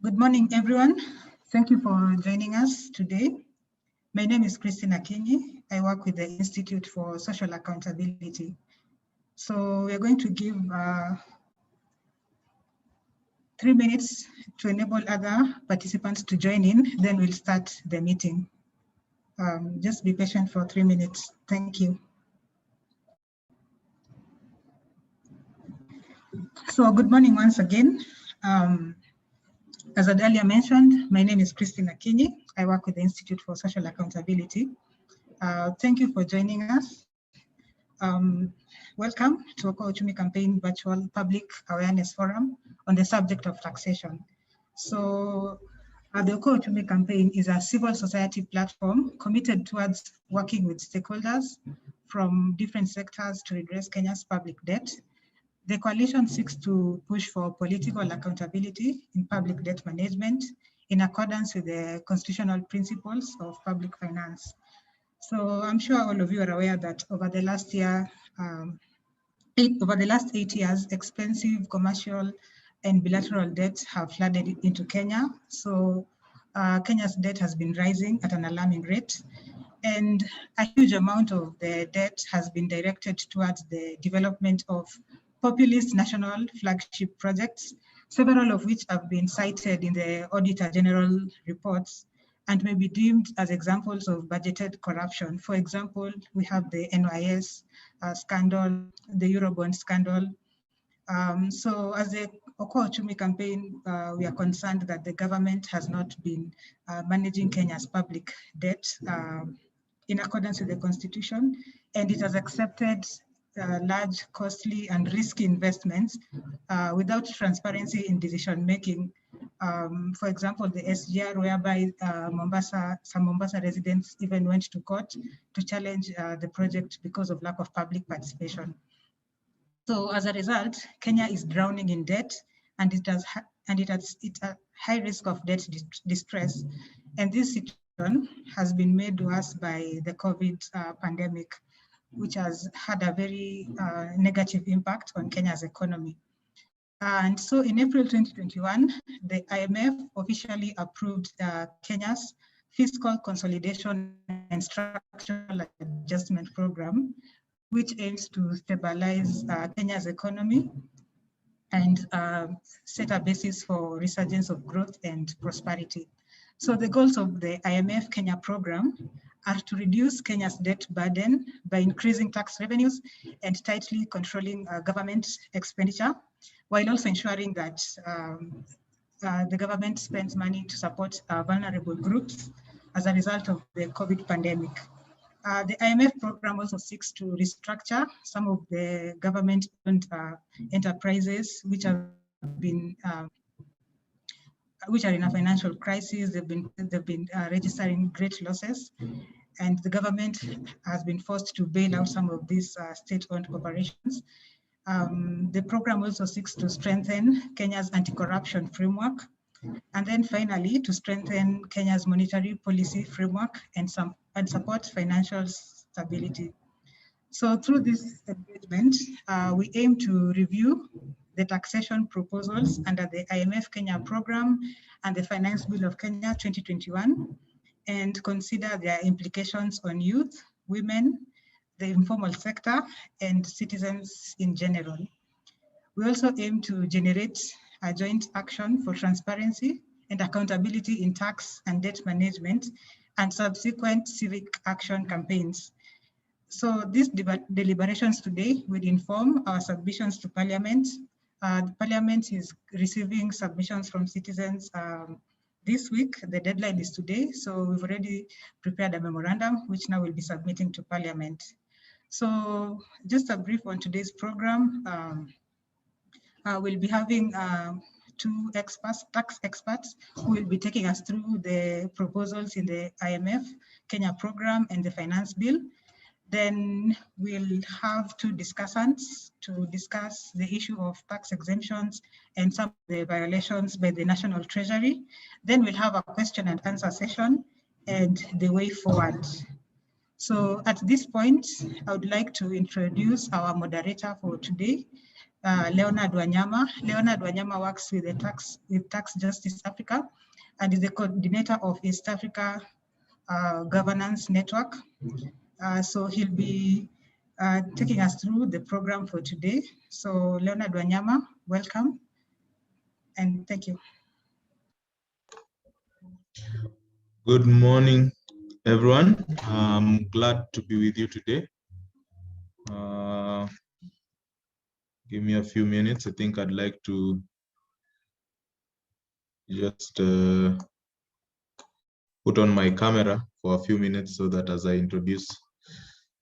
Good morning, everyone. Thank you for joining us today. My name is Christina Kinyi. I work with the Institute for Social Accountability. So we're going to give 3 minutes to enable other participants to join in, then we'll start the meeting. Just be patient for 3 minutes. Thank you. So good morning once again. As I earlier mentioned, my name is Christina Kinyi. I work with the Institute for Social Accountability. Thank you for joining us. Welcome to Okoa Uchumi Campaign Virtual Public Awareness Forum on the subject of taxation. So the Okoa Uchumi Campaign is a civil society platform committed towards working with stakeholders from different sectors to redress Kenya's public debt. The coalition seeks to push for political accountability in public debt management in accordance with the constitutional principles of public finance. So I'm sure all of you are aware that over the last year, over the last 8 years, expensive commercial and bilateral debts have flooded into Kenya. So Kenya's debt has been rising at an alarming rate. And a huge amount of the debt has been directed towards the development of populist national flagship projects, several of which have been cited in the Auditor General reports and may be deemed as examples of budgeted corruption. For example, we have the NYS scandal, the Eurobond scandal. So as the Okoa Uchumi campaign, we are concerned that the government has not been managing Kenya's public debt in accordance with the Constitution, and it has accepted large, costly, and risky investments without transparency in decision-making. For example, the SGR, whereby some Mombasa residents even went to court to challenge the project because of lack of public participation. So as a result, Kenya is drowning in debt, and it's a high risk of debt distress. And this situation has been made worse by the COVID pandemic, which has had a very negative impact on Kenya's economy. And so in April 2021, the IMF officially approved Kenya's Fiscal Consolidation and Structural Adjustment Program, which aims to stabilize Kenya's economy and set a basis for resurgence of growth and prosperity. So the goals of the IMF Kenya program are to reduce Kenya's debt burden by increasing tax revenues and tightly controlling government expenditure, while also ensuring that the government spends money to support vulnerable groups as a result of the COVID pandemic. The IMF program also seeks to restructure some of the government-owned enterprises which have been which are in a financial crisis. They've been registering great losses, and the government has been forced to bail out some of these state-owned corporations. The program also seeks to strengthen Kenya's anti-corruption framework, and then finally to strengthen Kenya's monetary policy framework and support financial stability. So through this engagement, we aim to review the taxation proposals under the IMF Kenya program and the Finance Bill of Kenya 2021, and consider their implications on youth, women, the informal sector, and citizens in general. We also aim to generate a joint action for transparency and accountability in tax and debt management and subsequent civic action campaigns. So these deliberations today will inform our submissions to Parliament. The Parliament is receiving submissions from citizens this week. The deadline is today, so we've already prepared a memorandum, which now we'll be submitting to Parliament. So just a brief on today's program. We'll be having two experts, tax experts, who will be taking us through the proposals in the IMF Kenya program and the finance bill. Then we'll have two discussants to discuss the issue of tax exemptions and some of the violations by the National Treasury. Then we'll have a question and answer session and the way forward. So at this point, I would like to introduce our moderator for today, Leonard Wanyama. Leonard Wanyama works with Tax Justice Africa and is the coordinator of East Africa Governance Network. So he'll be taking us through the program for today. So Leonard Wanyama, welcome, and thank you. Good morning, everyone. I'm glad to be with you today. Give me a few minutes. I think I'd like to just put on my camera for a few minutes so that as I introduce,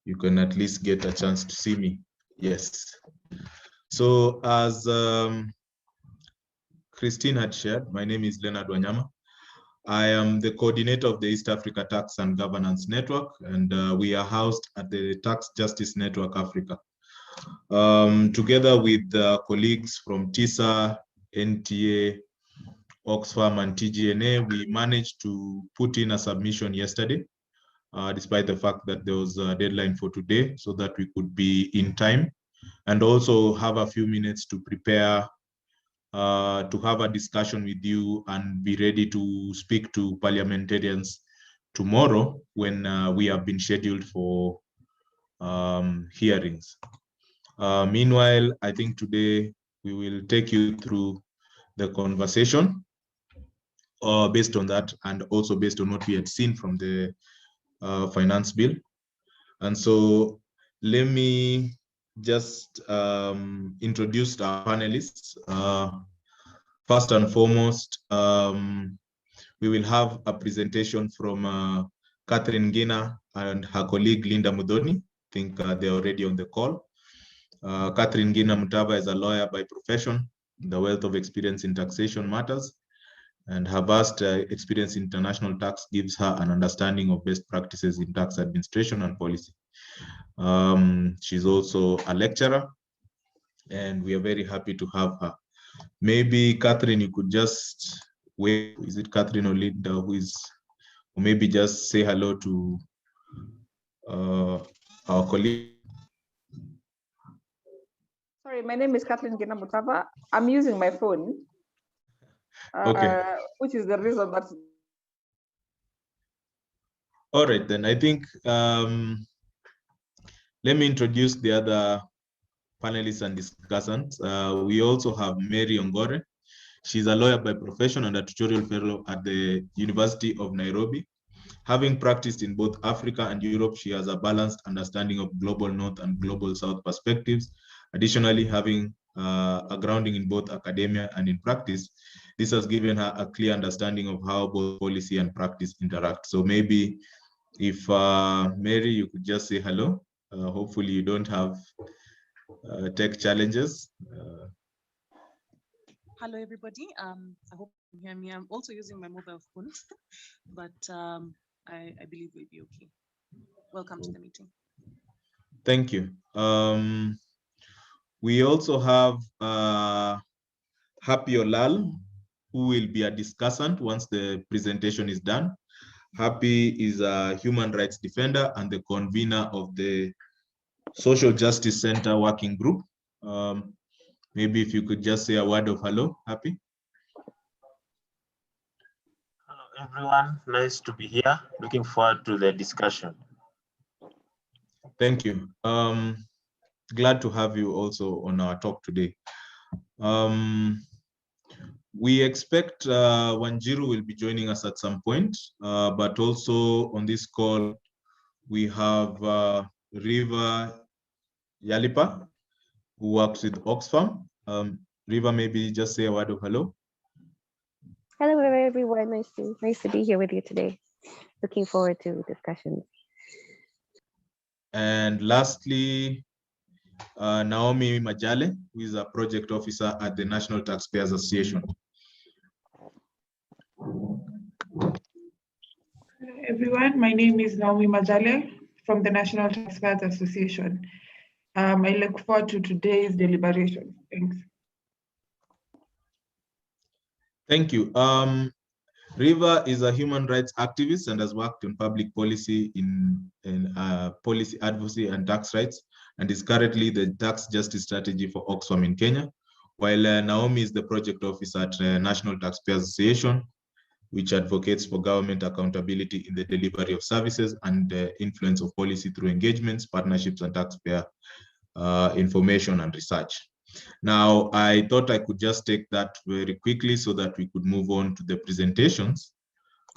you can at least get a chance to see me. Yes. So as Christine had shared, my name is Leonard Wanyama. I am the coordinator of the East Africa Tax and Governance Network, and we are housed at the Tax Justice Network Africa. Together with colleagues from TISA, NTA, Oxfam, and TGNA, we managed to put in a submission yesterday, despite the fact that there was a deadline for today, so that we could be in time and also have a few minutes to prepare to have a discussion with you and be ready to speak to parliamentarians tomorrow when we have been scheduled for hearings. Meanwhile, I think today we will take you through the conversation based on that and also based on what we had seen from the finance bill. And so let me just introduce our panelists. First and foremost, we will have a presentation from Catherine Gina and her colleague Linda Mudhoni. I think they're already on the call. Catherine Gina Mutava is a lawyer by profession, the wealth of experience in taxation matters, and her vast experience in international tax gives her an understanding of best practices in tax administration and policy. She's also a lecturer, and we are very happy to have her. Maybe Catherine, you could just wait. Is it Catherine or Linda who is, or maybe just say hello to our colleague. Sorry, my name is Kathleen Gina Mutava. I'm using my phone, Okay. Which is the reason that. All right, then I think let me introduce the other panelists and discussants. We also have Mary Ongore. She's a lawyer by profession and a tutorial fellow at the University of Nairobi. Having practiced in both Africa and Europe, she has a balanced understanding of global North and global South perspectives. Additionally, having a grounding in both academia and in practice, this has given her a clear understanding of how both policy and practice interact. So maybe if Mary, you could just say hello. Hopefully you don't have tech challenges. Hello, everybody. I hope you can hear me. I'm also using my mobile phone, but I believe we'll be okay. Welcome to the meeting. Thank you. We also have Happy Olal, who will be a discussant once the presentation is done. Happy is a human rights defender and the convener of the Social Justice Center Working Group. Maybe if you could just say a word of hello, Happy. Hello, everyone. Nice to be here. Looking forward to the discussion. Thank you. Glad to have you also on our talk today. We expect Wanjiru will be joining us at some point, but also on this call, we have Riva Yalipa, who works with Oxfam. Riva, maybe just say a word of hello. Hello, everyone. Nice to be here with you today. Looking forward to discussions. And lastly, Naomi Majale, who is a project officer at the National Taxpayers Association. Everyone, my name is Naomi Majale from the National Taxpayers Association. I look forward to today's deliberation. Thanks. Thank you. Riva is a human rights activist and has worked in public policy in policy advocacy and tax rights. and is currently the tax justice strategy for Oxfam in Kenya, while Naomi is the project officer at National Taxpayers Association, which advocates for government accountability in the delivery of services and the influence of policy through engagements, partnerships, and taxpayer information and research. Now, I thought I could just take that very quickly so that we could move on to the presentations.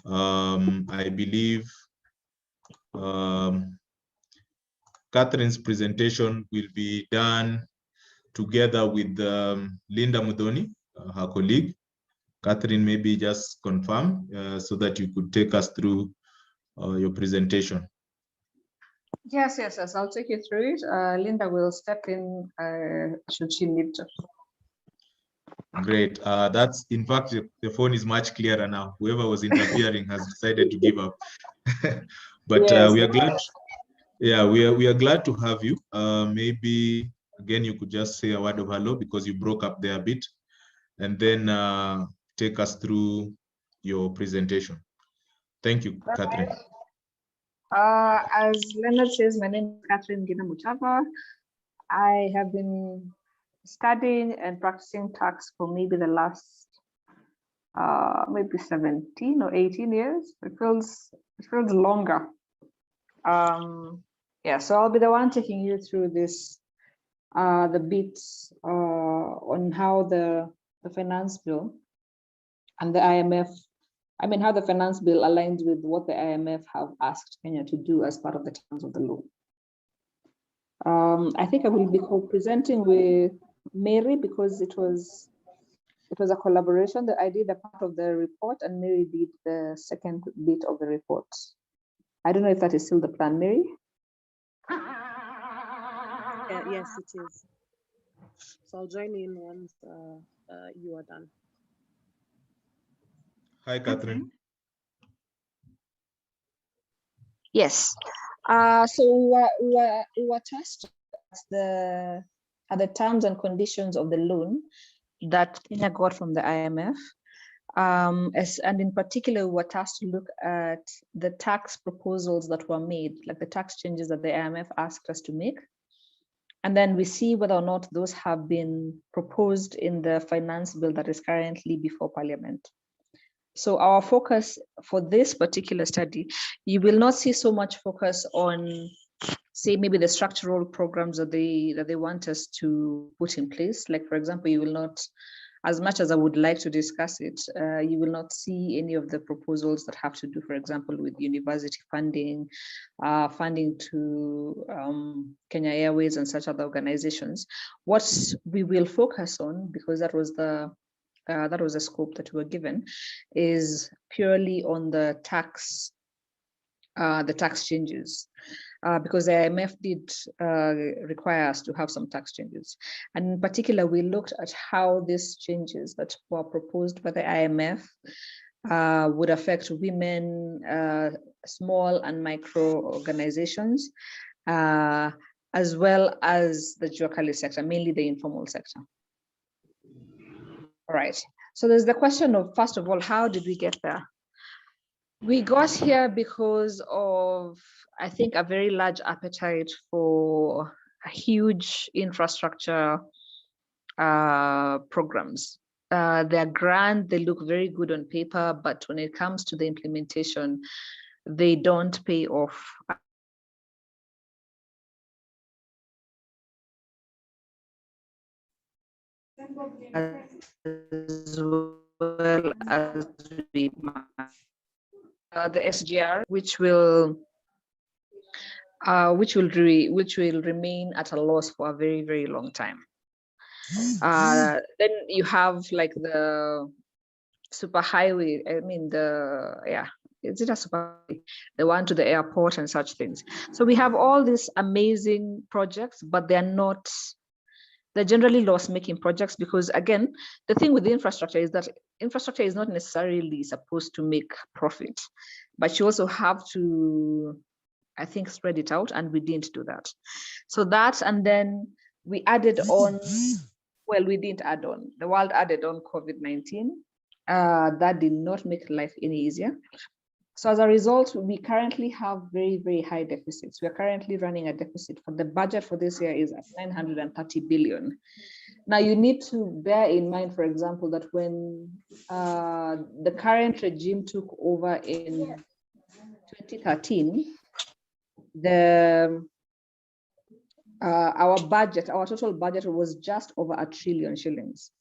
I believe Catherine's presentation will be done together with Linda Mudhoni, her colleague. Catherine, maybe just confirm so that you could take us through your presentation. Yes, I'll take you through it. Linda will step in should she need to. Great. That's, in fact, the phone is much clearer now. Whoever was interfering has decided to give up. But yes, we are glad. Yeah, we are glad to have you. Maybe again you could just say a word of hello because you broke up there a bit, and then take us through your presentation. Thank you, Catherine. As Leonard says, my name is Catherine Mutava. I have been studying and practicing tax for maybe the last maybe 17 or 18 years. It feels longer. Yeah, so I'll be the one taking you through this, the bits on how the finance bill and the IMF, how the finance bill aligns with what the IMF have asked Kenya to do as part of the terms of the law. I think I will be co-presenting with Mary because it was a collaboration that I did a part of the report and Mary did the second bit of the report. I don't know if that is still the plan, Mary. Yes, it is. So I'll join in once you are done. Hi, Catherine. Yes. So we were tasked at the terms and conditions of the loan that Kenya got from the IMF. And in particular, we were tasked to look at the tax proposals that were made, like the tax changes that the IMF asked us to make. And then we see whether or not those have been proposed in the finance bill that is currently before Parliament. So our focus for this particular study, you will not see so much focus on, say, maybe the structural programs that they want us to put in place. Like, for example, you will not, as much as I would like to discuss it, you will not see any of the proposals that have to do, for example, with university funding, funding to Kenya Airways and such other organizations. What we will focus on, because that was the scope that we were given, is purely on the tax changes. Because the IMF did require us to have some tax changes. And in particular, we looked at how these changes that were proposed by the IMF would affect women, small and micro organizations, as well as the Juakali sector, mainly the informal sector. All right, so there's the question of, first of all, how did we get there? We got here because of, I think, a very large appetite for huge infrastructure programs. They're grand, they look very good on paper, but when it comes to the implementation, they don't pay off. As well as we the SGR, which will remain at a loss for a very, very long time. Then you have like the superhighway. Is it a superhighway? The one to the airport and such things. So we have all these amazing projects, but they're generally loss-making projects because, again, the thing with the infrastructure is that infrastructure is not necessarily supposed to make profit, but you also have to, I think, spread it out, and we didn't do that. So that, and then we added on, well, we didn't add on, the world added on COVID-19. That did not make life any easier. So as a result, we currently have very, very high deficits. We are currently running a deficit. For the budget for this year is at 930 billion. Now you need to bear in mind, for example, that when the current regime took over in 2013, our total budget was just over 1 trillion shillings.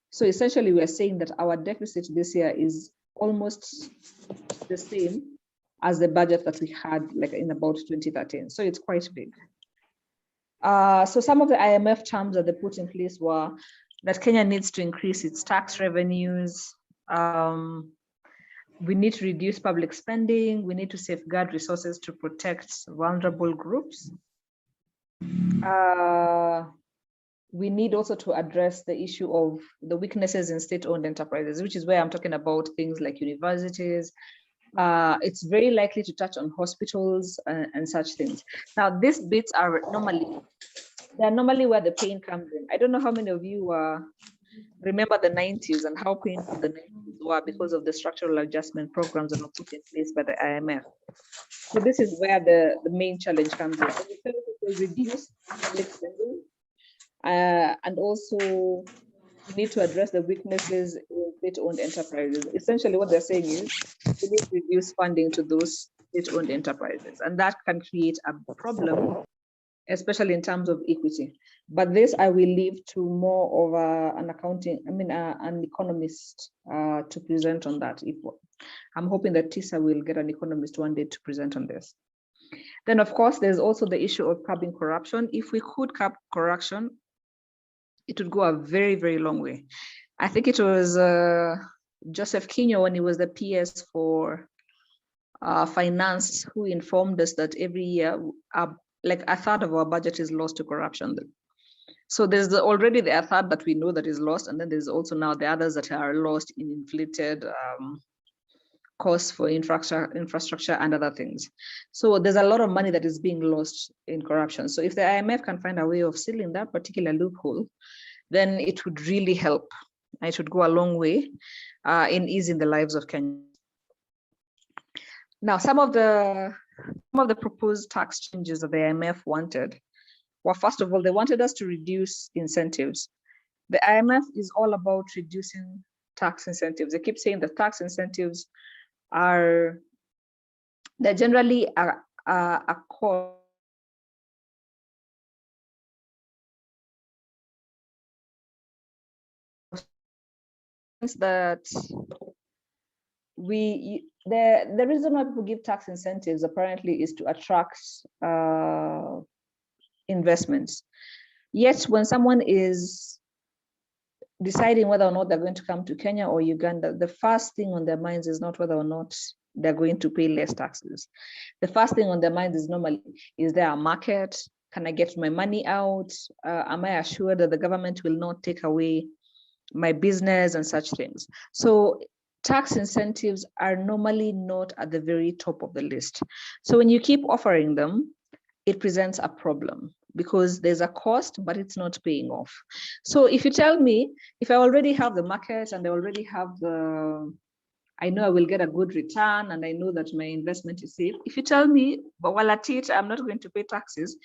So essentially, we are saying that our deficit this year is almost the same as the budget that we had like in about 2013. So it's quite big. So some of the IMF terms that they put in place were that Kenya needs to increase its tax revenues. We need to reduce public spending. We need to safeguard resources to protect vulnerable groups. We need also to address the issue of the weaknesses in state-owned enterprises, which is where I'm talking about things like universities. It's very likely to touch on hospitals and such things. Now, these bits are normally where the pain comes in. I don't know how many of you remember the 90s and how painful the 90s were because of the structural adjustment programs that were put in place by the IMF. So this is where the main challenge comes in. So we reduce public spending, and also we need to address the weaknesses in state-owned enterprises. Essentially, what they're saying is we need to reduce funding to those state-owned enterprises, and that can create a problem, especially in terms of equity. But this I will leave to more of an economist to present on that. I'm hoping that TISA will get an economist one day to present on this. Then, of course, there's also the issue of curbing corruption. If we could curb corruption, it would go a very, very long way. I think it was Joseph Kinyo, when he was the PS for finance, who informed us that every year, like a third of our budget is lost to corruption. So there's already the third that we know that is lost, and then there's also now the others that are lost in inflated costs for infrastructure and other things. So there's a lot of money that is being lost in corruption. So if the IMF can find a way of sealing that particular loophole, then it would really help. It would go a long way in easing the lives of Kenyans. Now, some of the proposed tax changes that the IMF wanted were, first of all, they wanted us to reduce incentives. The IMF is all about reducing tax incentives. They keep saying that tax incentives they're generally a cost that the reason why people give tax incentives apparently is to attract investments. Yet when someone is deciding whether or not they're going to come to Kenya or Uganda, the first thing on their minds is not whether or not they're going to pay less taxes. The first thing on their minds is normally, is there a market? Can I get my money out? Am I assured that the government will not take away my business and such things? So tax incentives are normally not at the very top of the list. So when you keep offering them, it presents a problem because there's a cost, but it's not paying off. So if you tell me, if I already have the market and I already have I know I will get a good return and I know that my investment is safe. If you tell me, but while at it, I'm not going to pay taxes,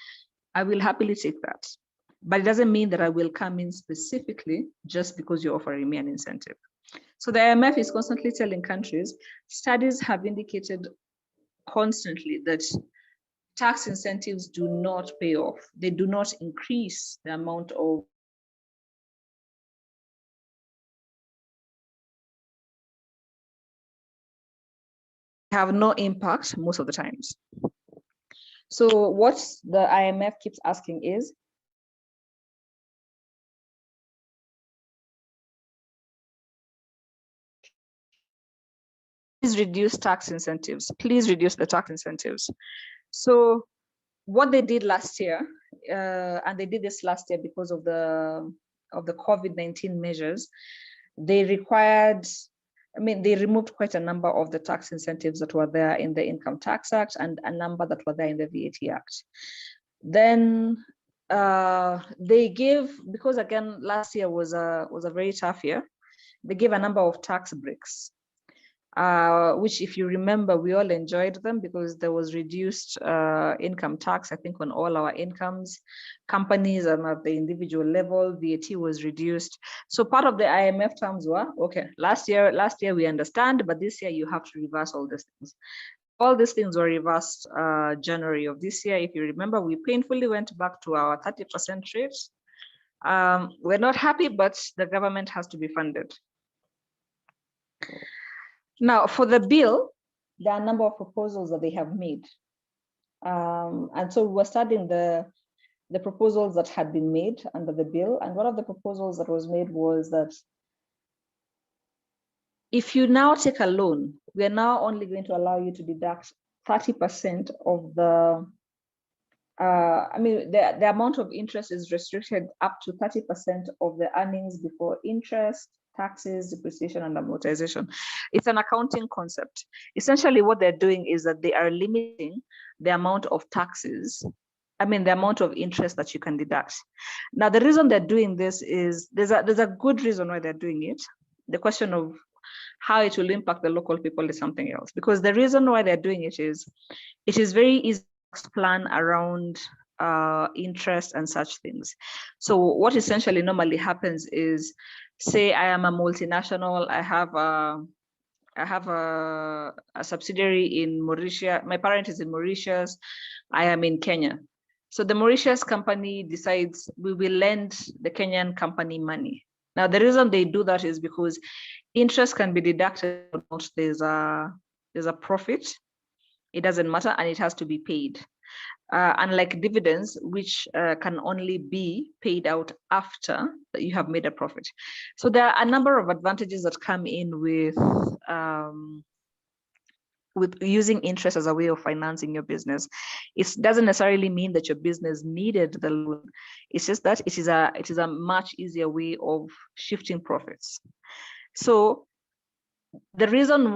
I will happily take that. But it doesn't mean that I will come in specifically just because you're offering me an incentive. So the IMF is constantly telling countries, studies have indicated constantly that tax incentives do not pay off. They do not increase the amount of have no impact most of the times. So what the IMF keeps asking is, please reduce tax incentives. Please reduce the tax incentives. So what they did last year, and they did this last year because of the COVID-19 measures, they required, they removed quite a number of the tax incentives that were there in the Income Tax Act and a number that were there in the VAT Act. Then they gave, because again, last year was a very tough year, they gave a number of tax breaks. which, if you remember, we all enjoyed them because there was reduced income tax, I think, on all our incomes. Companies and at the individual level, VAT was reduced. So part of the IMF terms were, okay, last year we understand, but this year you have to reverse all these things. All these things were reversed January of this year. If you remember, we painfully went back to our 30% rates. We're not happy, but the government has to be funded. Now, for the bill, there are a number of proposals that they have made. And so we're studying the proposals that had been made under the bill. And one of the proposals that was made was that if you now take a loan, we are now only going to allow you to deduct 30% of the, the amount of interest is restricted up to 30% of the earnings before interest, taxes, depreciation, and amortization. It's an accounting concept. Essentially, what they're doing is that they are limiting the amount of taxes, the amount of interest that you can deduct. Now, the reason they're doing this is there's a good reason why they're doing it. The question of how it will impact the local people is something else. Because the reason why they're doing it is very easy to plan around interest and such things. So what essentially normally happens is, say I am a multinational, I have a subsidiary in Mauritius, my parent is in Mauritius, I am in Kenya. So the Mauritius company decides we will lend the Kenyan company money. Now, the reason they do that is because interest can be deducted once there's a profit. It doesn't matter, and it has to be paid. Unlike dividends, which can only be paid out after you have made a profit. So there are a number of advantages that come in with using interest as a way of financing your business. It doesn't necessarily mean that your business needed the loan. It's just that it is a much easier way of shifting profits. So the reason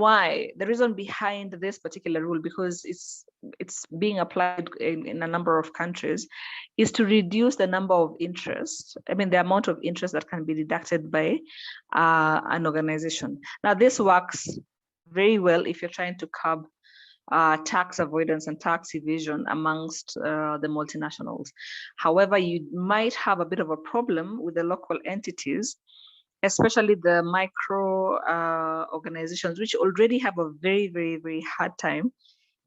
behind this particular rule, because it's being applied in a number of countries, is to reduce the number of interest, the amount of interest that can be deducted by an organization. Now, this works very well if you're trying to curb tax avoidance and tax evasion amongst the multinationals. However, you might have a bit of a problem with the local entities, especially the micro organizations, which already have a very, very, very hard time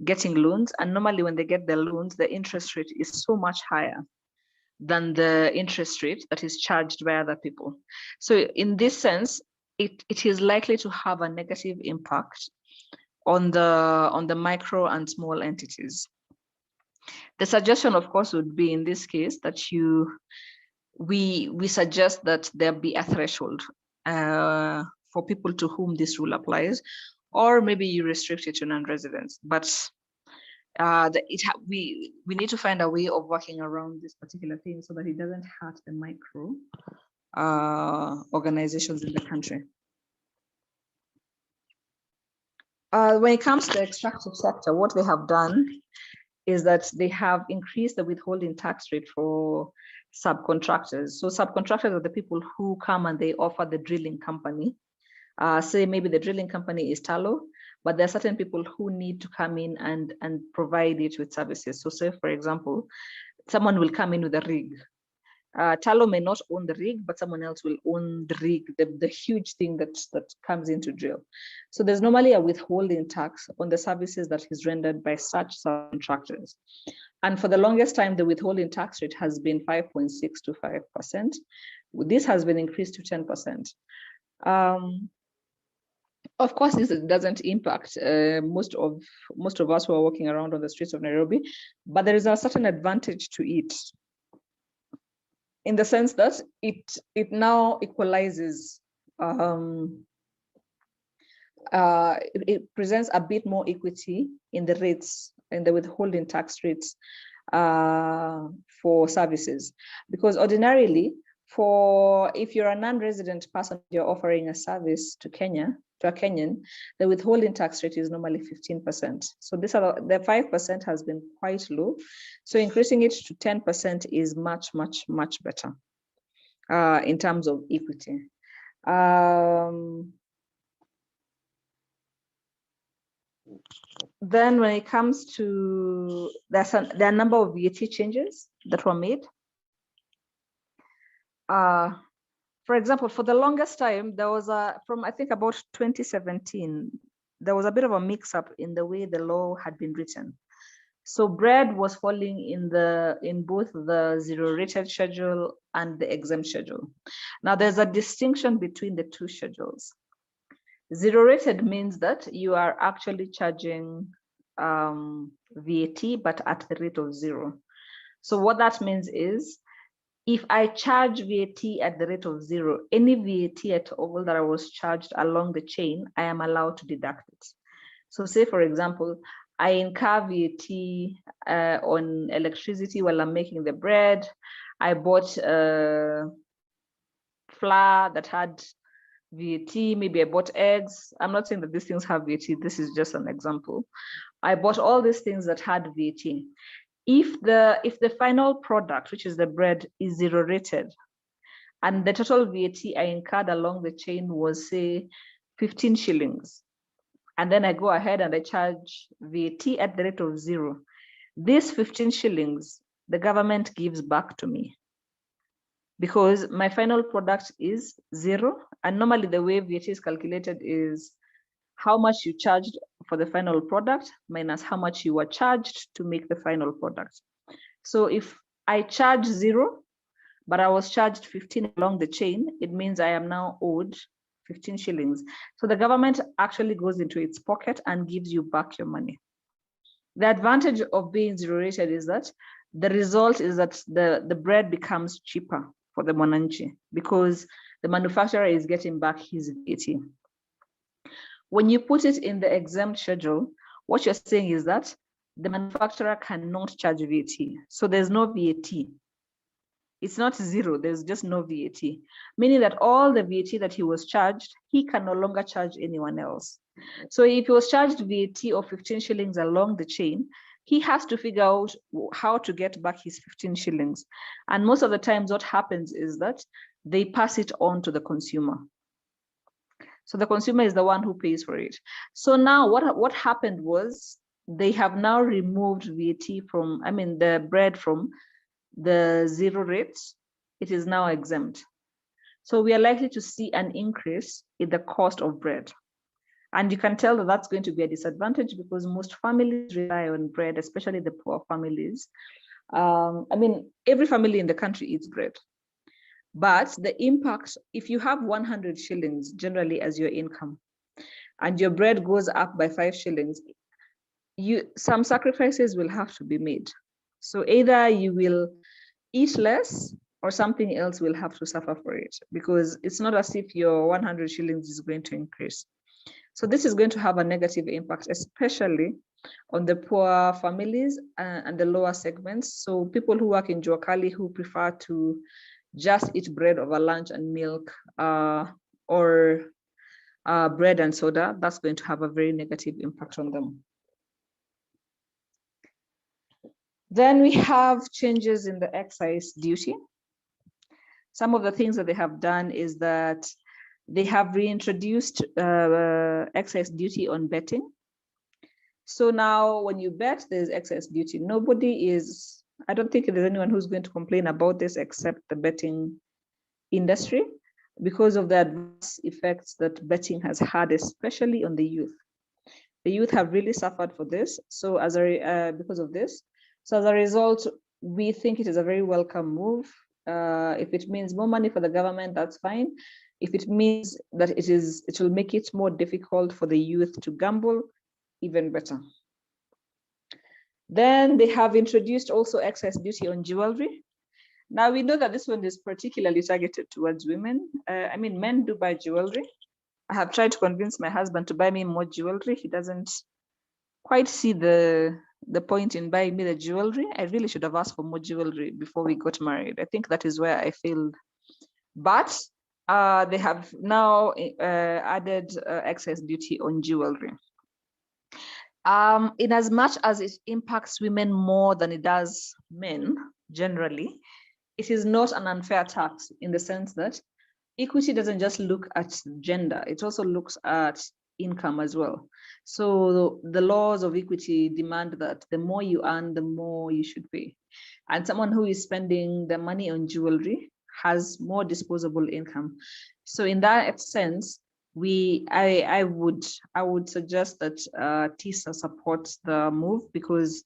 getting loans. And normally when they get the loans, the interest rate is so much higher than the interest rate that is charged by other people. So in this sense, it is likely to have a negative impact on the micro and small entities. The suggestion, of course, would be in this case that we suggest that there be a threshold for people to whom this rule applies, or maybe you restrict it to non-residents. But we need to find a way of working around this particular thing so that it doesn't hurt the micro organizations in the country. When it comes to the extractive sector, what they have done is that they have increased the withholding tax rate for subcontractors. So subcontractors are the people who come and they offer the drilling company. Say maybe the drilling company is Tallow, but there are certain people who need to come in and provide it with services. So say, for example, someone will come in with a rig. Tallow may not own the rig, but someone else will own the rig, the huge thing that comes into drill. So there's normally a withholding tax on the services that is rendered by such subcontractors. And for the longest time, the withholding tax rate has been 5.6 to 5%. This has been increased to 10%. Of course, this doesn't impact most of us who are walking around on the streets of Nairobi, but there is a certain advantage to it, in the sense that it now equalizes, it presents a bit more equity in the rates, in the withholding tax rates for services. Because ordinarily, if you're a non-resident person, you're offering a service to a Kenyan, the withholding tax rate is normally 15%. So the 5% has been quite low. So increasing it to 10% is much, much, much better in terms of equity. Then when it comes to, there are a number of VAT changes that were made. For example, for the longest time, there was from I think about 2017, there was a bit of a mix-up in the way the law had been written. So bread was falling in both the zero-rated schedule and the exempt schedule. Now there's a distinction between the two schedules. Zero-rated means that you are actually charging VAT, but at the rate of 0. So what that means is, if I charge VAT at the rate of 0, any VAT at all that I was charged along the chain, I am allowed to deduct it. So say, for example, I incur VAT on electricity while I'm making the bread. I bought flour that had VAT, maybe I bought eggs. I'm not saying that these things have VAT, this is just an example. I bought all these things that had VAT. If the final product, which is the bread, is zero rated, and the total VAT I incurred along the chain was, say, 15 shillings, and then I go ahead and I charge VAT at the rate of 0, these 15 shillings, the government gives back to me, because my final product is 0. And normally the way VAT is calculated is how much you charged for the final product minus how much you were charged to make the final product. So if I charge 0, but I was charged 15 along the chain, it means I am now owed 15 shillings. So the government actually goes into its pocket and gives you back your money. The advantage of being zero rated is that the result is that the bread becomes cheaper for the mwananchi, because the manufacturer is getting back his VAT. When you put it in the exempt schedule, what you're saying is that the manufacturer cannot charge VAT. So there's no VAT. It's not 0, there's just no VAT, meaning that all the VAT that he was charged, he can no longer charge anyone else. So if he was charged VAT of 15 shillings along the chain, he has to figure out how to get back his 15 shillings. And most of the times what happens is that they pass it on to the consumer. So the consumer is the one who pays for it. So now what happened was, they have now removed VAT from, the bread from the 0 rate. It is now exempt. So we are likely to see an increase in the cost of bread. And you can tell that that's going to be a disadvantage, because most families rely on bread, especially the poor families. Every family in the country eats bread. But the impact, if you have 100 shillings generally as your income, and your bread goes up by 5 shillings, some sacrifices will have to be made. So either you will eat less, or something else will have to suffer for it, because it's not as if your 100 shillings is going to increase. So this is going to have a negative impact, especially on the poor families and the lower segments. So people who work in Juakali, who prefer to just eat bread over lunch and milk, or bread and soda, that's going to have a very negative impact on them. Then we have changes in the excise duty. Some of the things that they have done is that they have reintroduced excise duty on betting. So now when you bet, there's excise duty. I don't think there's anyone who's going to complain about this except the betting industry, because of the adverse effects that betting has had, especially on the youth. The youth have really suffered for this. So because of this. So as a result, we think it is a very welcome move. If it means more money for the government, that's fine. If it means that it will make it more difficult for the youth to gamble, even better. Then they have introduced also excise duty on jewelry. Now we know that this one is particularly targeted towards women. Men do buy jewelry. I have tried to convince my husband to buy me more jewelry. He doesn't quite see the point in buying me the jewelry. I really should have asked for more jewelry before we got married. I think that is where I failed. But they have now added excise duty on jewelry. In as much as it impacts women more than it does men, generally, it is not an unfair tax, in the sense that equity doesn't just look at gender, it also looks at income as well. So the laws of equity demand that the more you earn, the more you should pay. And someone who is spending the money on jewelry has more disposable income. So in that sense, I would suggest that TISA supports the move, because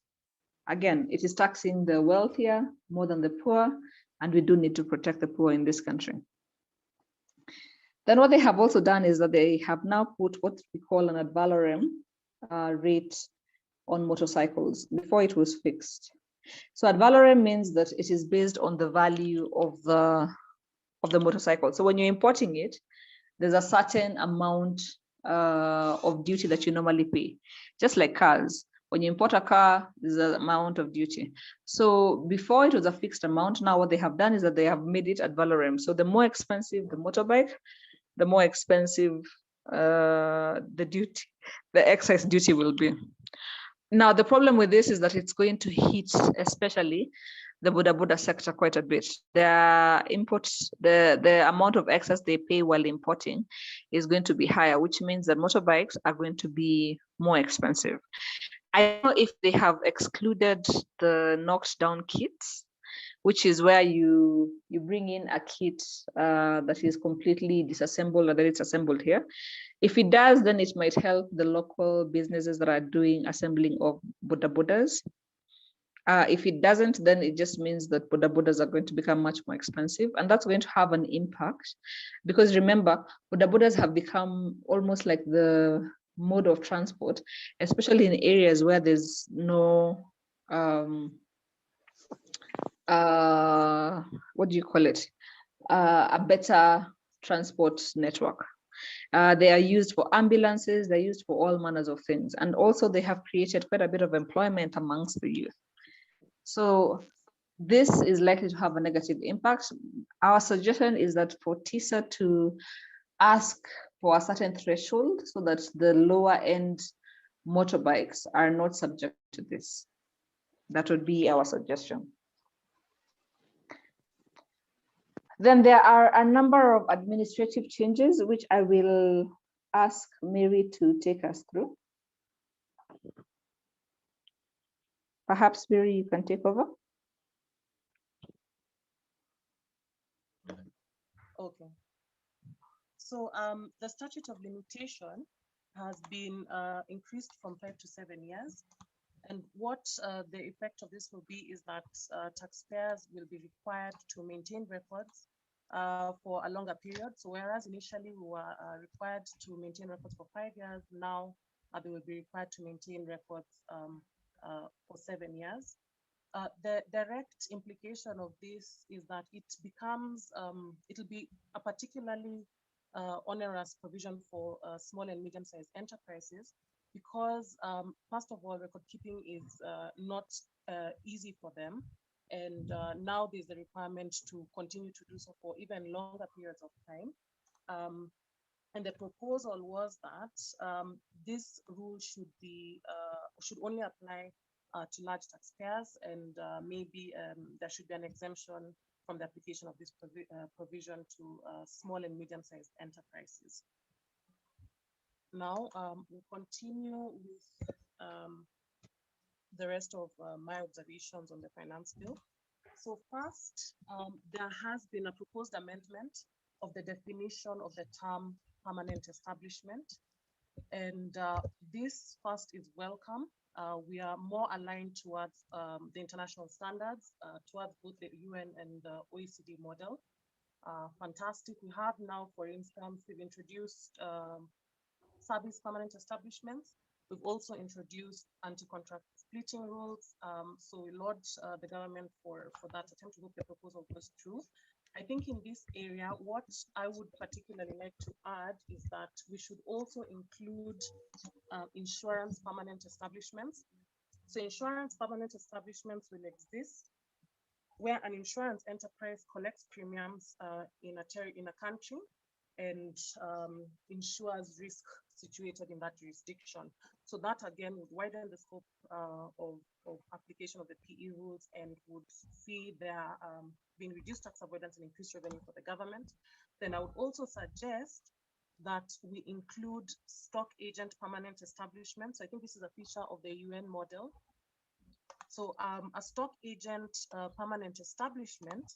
again, it is taxing the wealthier more than the poor, and we do need to protect the poor in this country. Then what they have also done is that they have now put what we call an ad valorem rate on motorcycles. Before it was fixed. So ad valorem means that it is based on the value of the motorcycle. So when you're importing it, there's a certain amount of duty that you normally pay, just like cars. When you import a car, there's an amount of duty. So before it was a fixed amount. Now what they have done is that they have made it ad valorem. So the more expensive the motorbike, the more expensive the excise duty will be. Now, the problem with this is that it's going to hit especially the boda sector quite a bit. The amount of excess they pay while importing is going to be higher, which means that motorbikes are going to be more expensive. I don't know if they have excluded the knocked down kits, which is where you bring in a kit that is completely disassembled, or that it's assembled here. If it does, then it might help the local businesses that are doing assembling of bodas. If it doesn't, then it just means that bodas are going to become much more expensive, and that's going to have an impact, because remember, bodas have become almost like the mode of transport, especially in areas where there's no what do you call it? A better transport network. They are used for ambulances, they're used for all manners of things. And also they have created quite a bit of employment amongst the youth. So this is likely to have a negative impact. Our suggestion is that for TISA to ask for a certain threshold so that the lower end motorbikes are not subject to this. That would be our suggestion. Then there are a number of administrative changes, which I will ask Mary to take us through. Perhaps, Mary, you can take over. Okay. So the statute of limitation has been increased from 5 to 7 years. And what the effect of this will be is that taxpayers will be required to maintain records for a longer period. So whereas initially we were required to maintain records for 5 years, now they will be required to maintain records for 7 years. The direct implication of this is that it becomes, it'll be a particularly onerous provision for small and medium-sized enterprises, because first of all, record keeping is not easy for them. And now there's a requirement to continue to do so for even longer periods of time. And the proposal was that this rule should only apply to large taxpayers, and maybe there should be an exemption from the application of this provision to small and medium-sized enterprises. Now we'll continue with the rest of my observations on the finance bill. So first, there has been a proposed amendment of the definition of the term permanent establishment. And this first is welcome. We are more aligned towards the international standards, towards both the UN and the OECD model. Fantastic. We have now, for instance, we've introduced service permanent establishments. We've also introduced anti-contract splitting rules. So we laud the government for that attempt to hope the proposal goes through. I think in this area, what I would particularly like to add is that we should also include insurance permanent establishments. So insurance permanent establishments will exist where an insurance enterprise collects premiums in a country and insures risk situated in that jurisdiction. So that again would widen the scope of application of the PE rules and would see there being reduced tax avoidance and increased revenue for the government. Then I would also suggest that we include stock agent permanent establishment. So I think this is a feature of the UN model. So a stock agent permanent establishment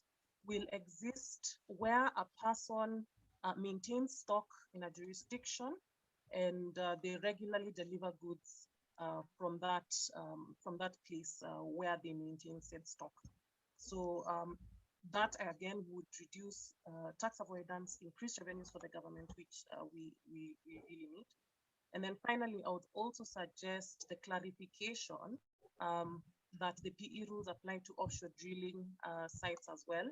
will exist where a person maintains stock in a jurisdiction, and they regularly deliver goods from that place where they maintain said stock. So that again would reduce tax avoidance, increase revenues for the government, which we really need. And then finally, I would also suggest the clarification that the PE rules apply to offshore drilling sites as well.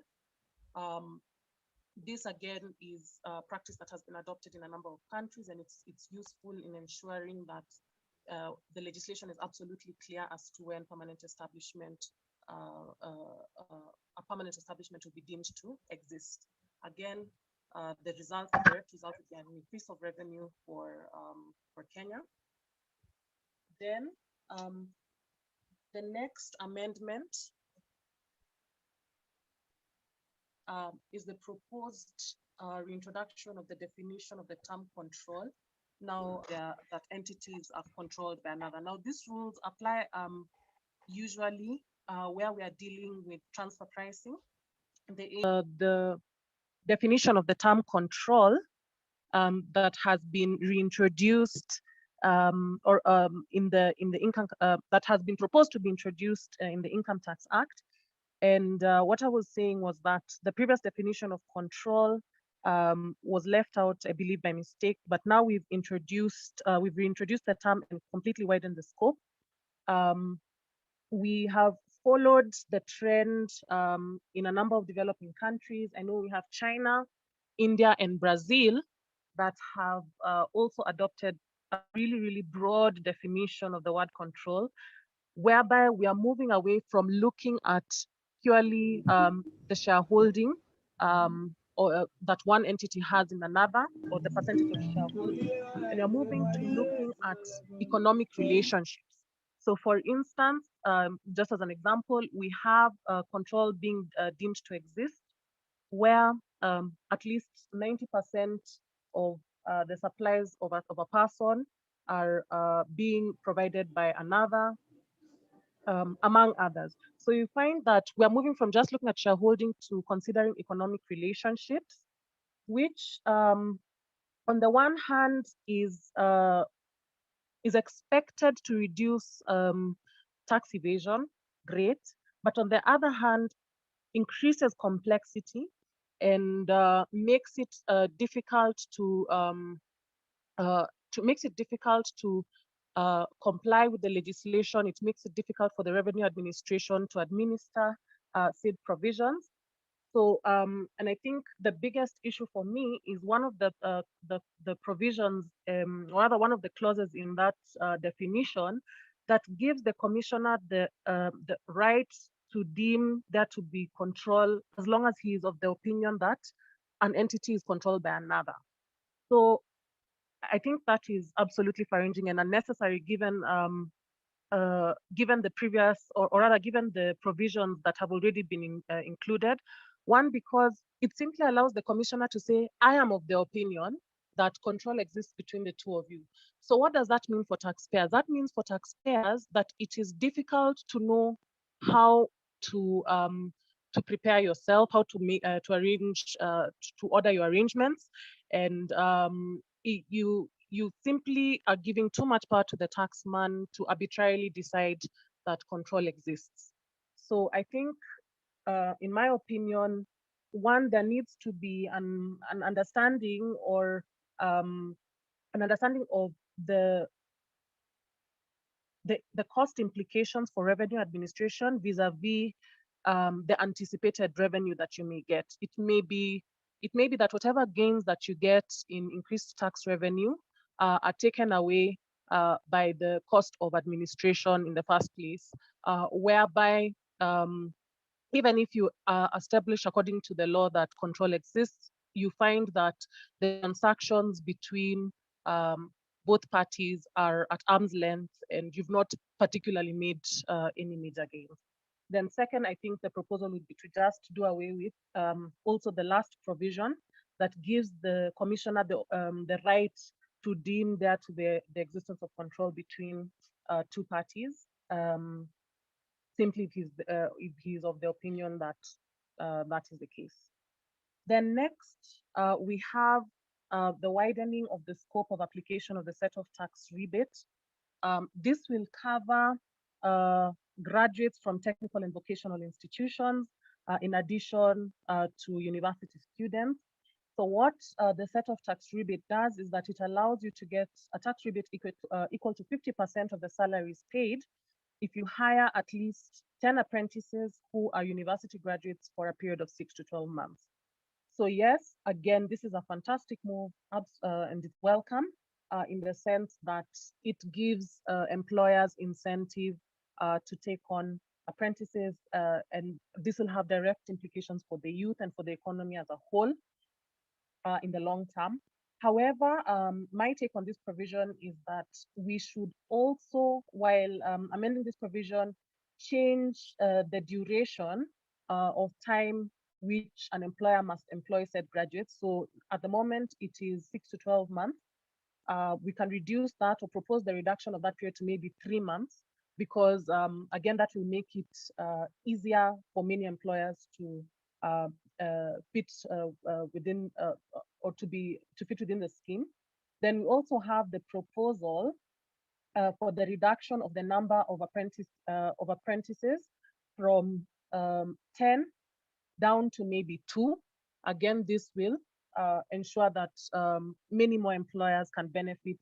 This again is a practice that has been adopted in a number of countries, and it's useful in ensuring that the legislation is absolutely clear as to when permanent establishment, a permanent establishment will be deemed to exist. Again, the direct result would be an increase of revenue for Kenya. Then the next amendment is the proposed reintroduction of the definition of the term control. Now that entities are controlled by another. Now these rules apply usually where we are dealing with transfer pricing. The definition of the term control that has been reintroduced in the income that has been proposed to be introduced in the Income Tax Act. And what I was saying was that the previous definition of control was left out, I believe, by mistake. But now we've reintroduced the term and completely widened the scope. We have followed the trend in a number of developing countries. I know we have China, India, and Brazil that have also adopted a really, really broad definition of the word control, whereby we are moving away from looking at purely the shareholding or that one entity has in another, or the percentage of shareholding, and we are moving to looking at economic relationships. So for instance, just as an example, we have control being deemed to exist where at least 90% of the supplies of a person are being provided by another, among others. So you find that we are moving from just looking at shareholding to considering economic relationships, which on the one hand is expected to reduce tax evasion, great, but on the other hand, increases complexity and makes it difficult to comply with the legislation. It makes it difficult for the revenue administration to administer said provisions. So, and I think the biggest issue for me is one of the provisions, rather one of the clauses in that definition that gives the commissioner the right to deem there to be control as long as he is of the opinion that an entity is controlled by another. So I think that is absolutely far-ranging and unnecessary given given the previous, or rather given the provisions that have already been included. One, because it simply allows the commissioner to say, I am of the opinion that control exists between the two of you. So what does that mean for taxpayers? That means for taxpayers that it is difficult to know how to prepare yourself, how to make to arrange to order your arrangements, and you simply are giving too much power to the taxman to arbitrarily decide that control exists. So I think, in my opinion, one, there needs to be an understanding or an understanding of the cost implications for revenue administration vis-a-vis the anticipated revenue that you may get. It may be that whatever gains that you get in increased tax revenue are taken away by the cost of administration in the first place, whereby even if you establish according to the law that control exists, you find that the transactions between both parties are at arm's length and you've not particularly made any major gains. Then second, I think the proposal would be to just do away with also the last provision that gives the commissioner the right to deem there to be the existence of control between two parties, simply if he's of the opinion that that is the case. Then next, we have the widening of the scope of application of the set of tax rebate. This will cover graduates from technical and vocational institutions, in addition to university students. So what the set of tax rebate does is that it allows you to get a tax rebate equal to 50% of the salaries paid if you hire at least 10 apprentices who are university graduates for a period of 6 to 12 months. So yes, again, this is a fantastic move and it's welcome in the sense that it gives employers incentive to take on apprentices, and this will have direct implications for the youth and for the economy as a whole in the long term. However, my take on this provision is that we should also, while amending this provision, change the duration of time which an employer must employ said graduates. So at the moment, it is 6 to 12 months. We can reduce that or propose the reduction of that period to maybe 3 months, because again, that will make it easier for many employers to fit within or to fit within the scheme. Then we also have the proposal for the reduction of the number of apprentices from 10 down to maybe 2. Again, this will ensure that many more employers can benefit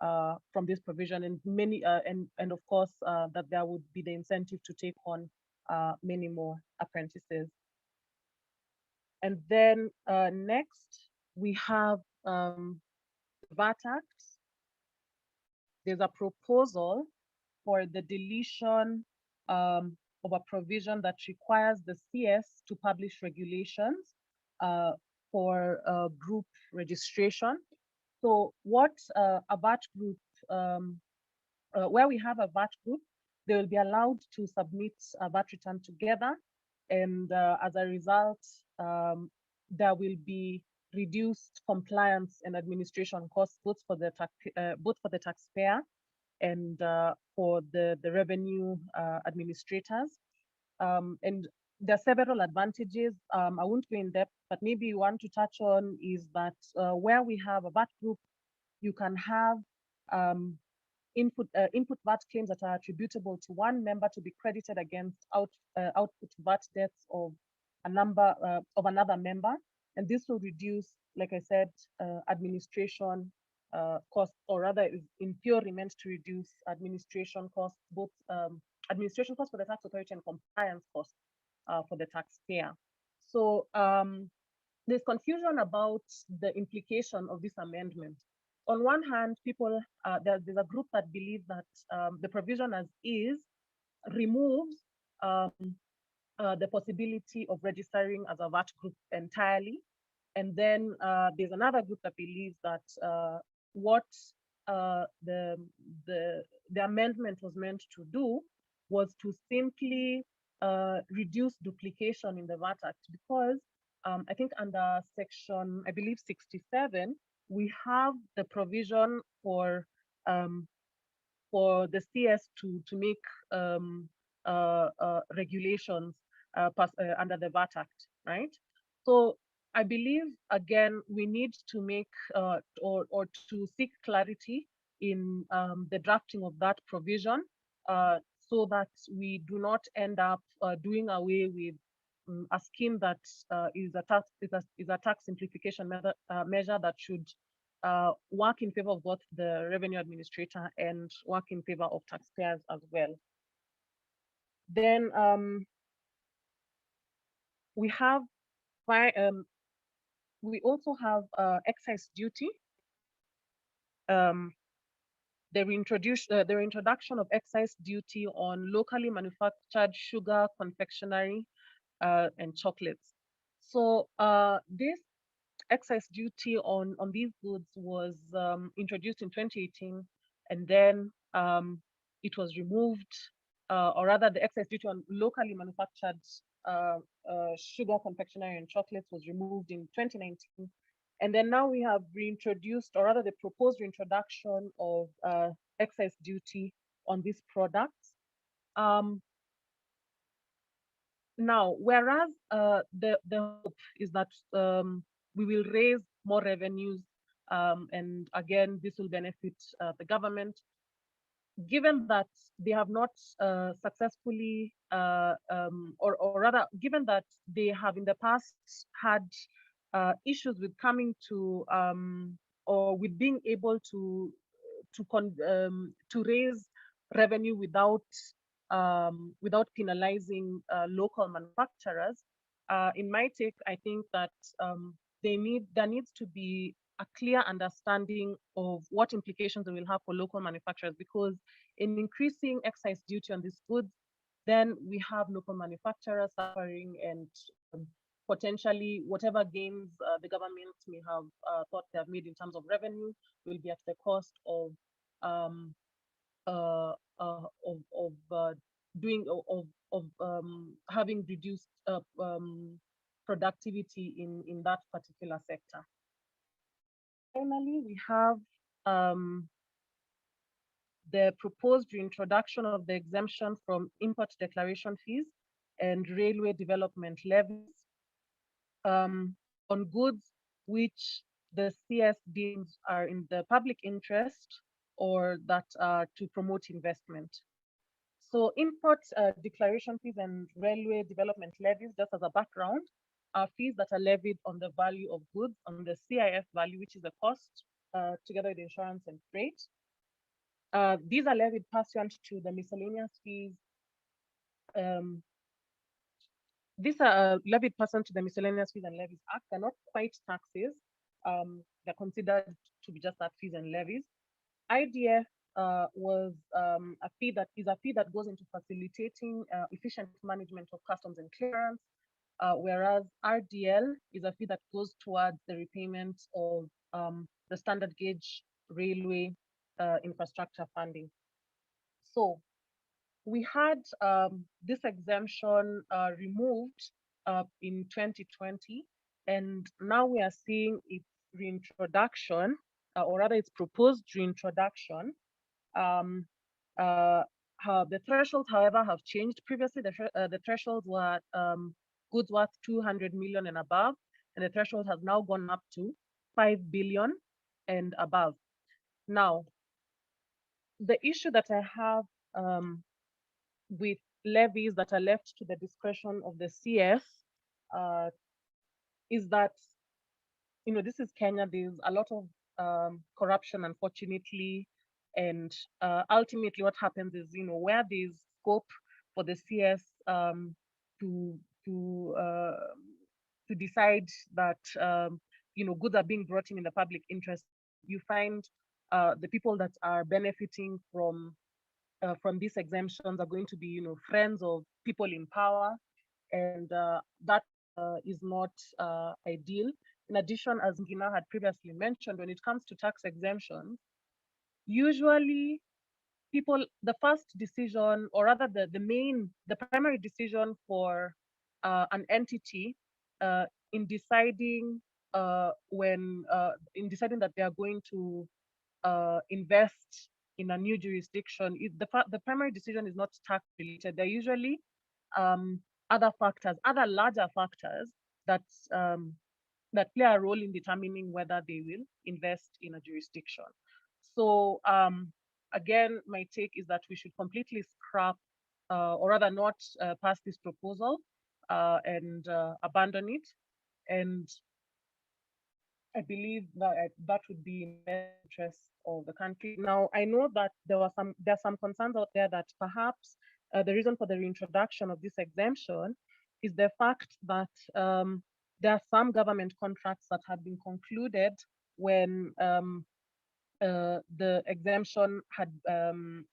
from this provision, and many and of course that there would be the incentive to take on many more apprentices. And then next we have VAT Act. There's a proposal for the deletion of a provision that requires the CS to publish regulations for group registration. So what a VAT group, where we have a VAT group, they will be allowed to submit a VAT return together, and as a result, there will be reduced compliance and administration costs both for the taxpayer and for the revenue administrators. And there are several advantages. I won't go in depth, but maybe one to touch on is that where we have a VAT group, you can have input VAT claims that are attributable to one member to be credited against output VAT debts of another member, and this will reduce, like I said, administration costs, or rather, is in theory meant to reduce administration costs, both administration costs for the tax authority and compliance costs for the taxpayer. So there's confusion about the implication of this amendment. On one hand, people, there's a group that believe that the provision as is removes the possibility of registering as a VAT group entirely. And then there's another group that believes that what the amendment was meant to do was to simply reduce duplication in the VAT Act, because I think under section, I believe 67, we have the provision for the CS to make regulations under the VAT Act, right? So I believe, again, we need to make or to seek clarity in the drafting of that provision so that we do not end up doing away with a scheme that is a tax simplification measure that should work in favor of both the revenue administrator and work in favor of taxpayers as well. Then we also have excise duty. The reintroduction of excise duty on locally manufactured sugar, confectionery, and chocolates. So this excise duty on these goods was introduced in 2018, and then it was removed, or rather the excise duty on locally manufactured sugar, confectionery, and chocolates was removed in 2019, And then now we have reintroduced, or rather the proposed reintroduction of excise duty on these products. Now, whereas the hope is that we will raise more revenues, and again, this will benefit the government, given that they have not successfully, or rather, given that they have in the past had issues with coming to, or with being able to raise revenue without penalizing local manufacturers. In my take, I think that there needs to be a clear understanding of what implications it will have for local manufacturers, because in increasing excise duty on these goods, then we have local manufacturers suffering, and potentially whatever gains the government may have thought they have made in terms of revenue will be at the cost of having reduced productivity in that particular sector. Finally, we have the proposed reintroduction of the exemption from import declaration fees and railway development levies on goods which the CS deems are in the public interest or that are to promote investment. So import declaration fees and railway development levies, just as a background, are fees that are levied on the value of goods, on the CIF value, which is the cost, together with insurance and freight. These are levied pursuant to the miscellaneous fees. These are levied pursuant to the Miscellaneous Fees and Levies Act. They're not quite taxes. They're considered to be just that, fees and levies. IDF was a fee that goes into facilitating efficient management of customs and clearance, whereas RDL is a fee that goes towards the repayment of the standard gauge railway infrastructure funding. So we had this exemption removed in 2020, and now we are seeing its reintroduction, or rather its proposed reintroduction. The thresholds, however, have changed. Previously, the thresholds were goods worth 200 million and above, and the threshold has now gone up to 5 billion and above. Now, the issue that I have with levies that are left to the discretion of the CS is that, you know, this is Kenya. There's a lot of corruption, unfortunately, and ultimately what happens is, you know, where there's scope for the CS to decide that you know, goods are being brought in the public interest, you find the people that are benefiting from these exemptions are going to be, you know, friends of people in power, and that is not ideal. In addition, as Ngina had previously mentioned, when it comes to tax exemptions, usually people, the first decision, or rather the primary decision for an entity in deciding that they are going to invest in a new jurisdiction, the primary decision is not tax related. They're usually other factors, other larger factors that play a role in determining whether they will invest in a jurisdiction. So again, my take is that we should completely scrap, or rather not pass this proposal and abandon it. And I believe that that would be in the interest of the country. Now, I know that there are some concerns out there that perhaps the reason for the reintroduction of this exemption is the fact that there are some government contracts that had been concluded when the exemption the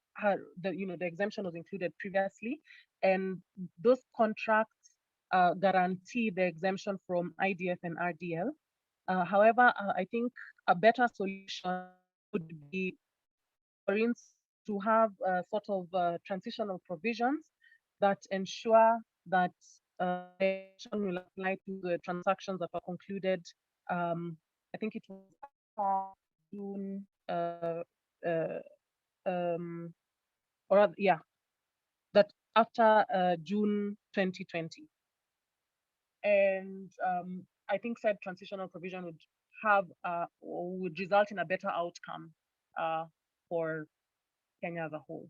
exemption was included previously, and those contracts guarantee the exemption from IDF and RDL. However, I think a better solution would be, for instance, to have sort of transitional provisions that ensure that the exemption will apply to the transactions that are concluded I think it was June, that after June 2020. And I think said transitional provision would have would result in a better outcome for Kenya as a whole.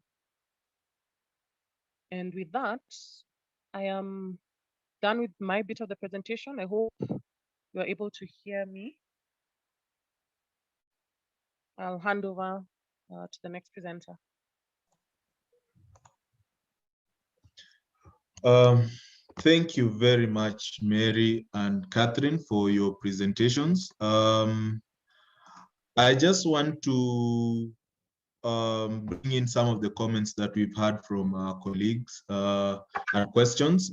And with that, I am done with my bit of the presentation. I hope you are able to hear me. I'll hand over to the next presenter. Thank you very much, Mary and Catherine, for your presentations. I just want to bring in some of the comments that we've had from our colleagues and questions.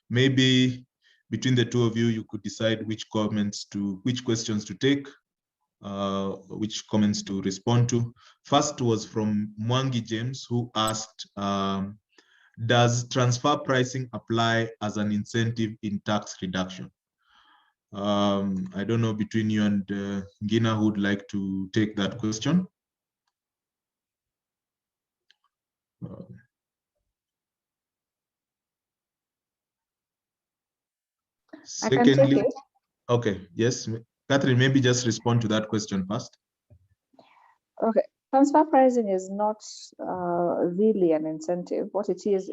Maybe between the two of you, you could decide which questions to take, which comments to respond to. First was from Mwangi James, who asked, does transfer pricing apply as an incentive in tax reduction? I don't know between you and Gina who would like to take that question. Secondly, okay, yes, Catherine, maybe just respond to that question first. Okay, transfer pricing is not really an incentive. What it is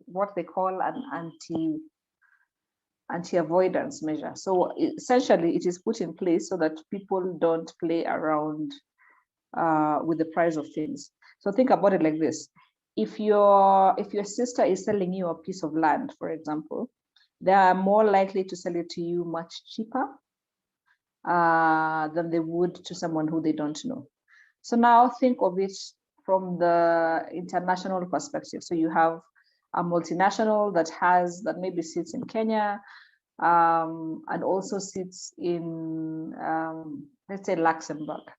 what they call an anti-avoidance measure. So essentially, it is put in place so that people don't play around with the price of things. So think about it like this: if your sister is selling you a piece of land, for example, they are more likely to sell it to you much cheaper than they would to someone who they don't know. So now think of it from the international perspective. So you have a multinational that maybe sits in Kenya and also sits in, let's say, Luxembourg.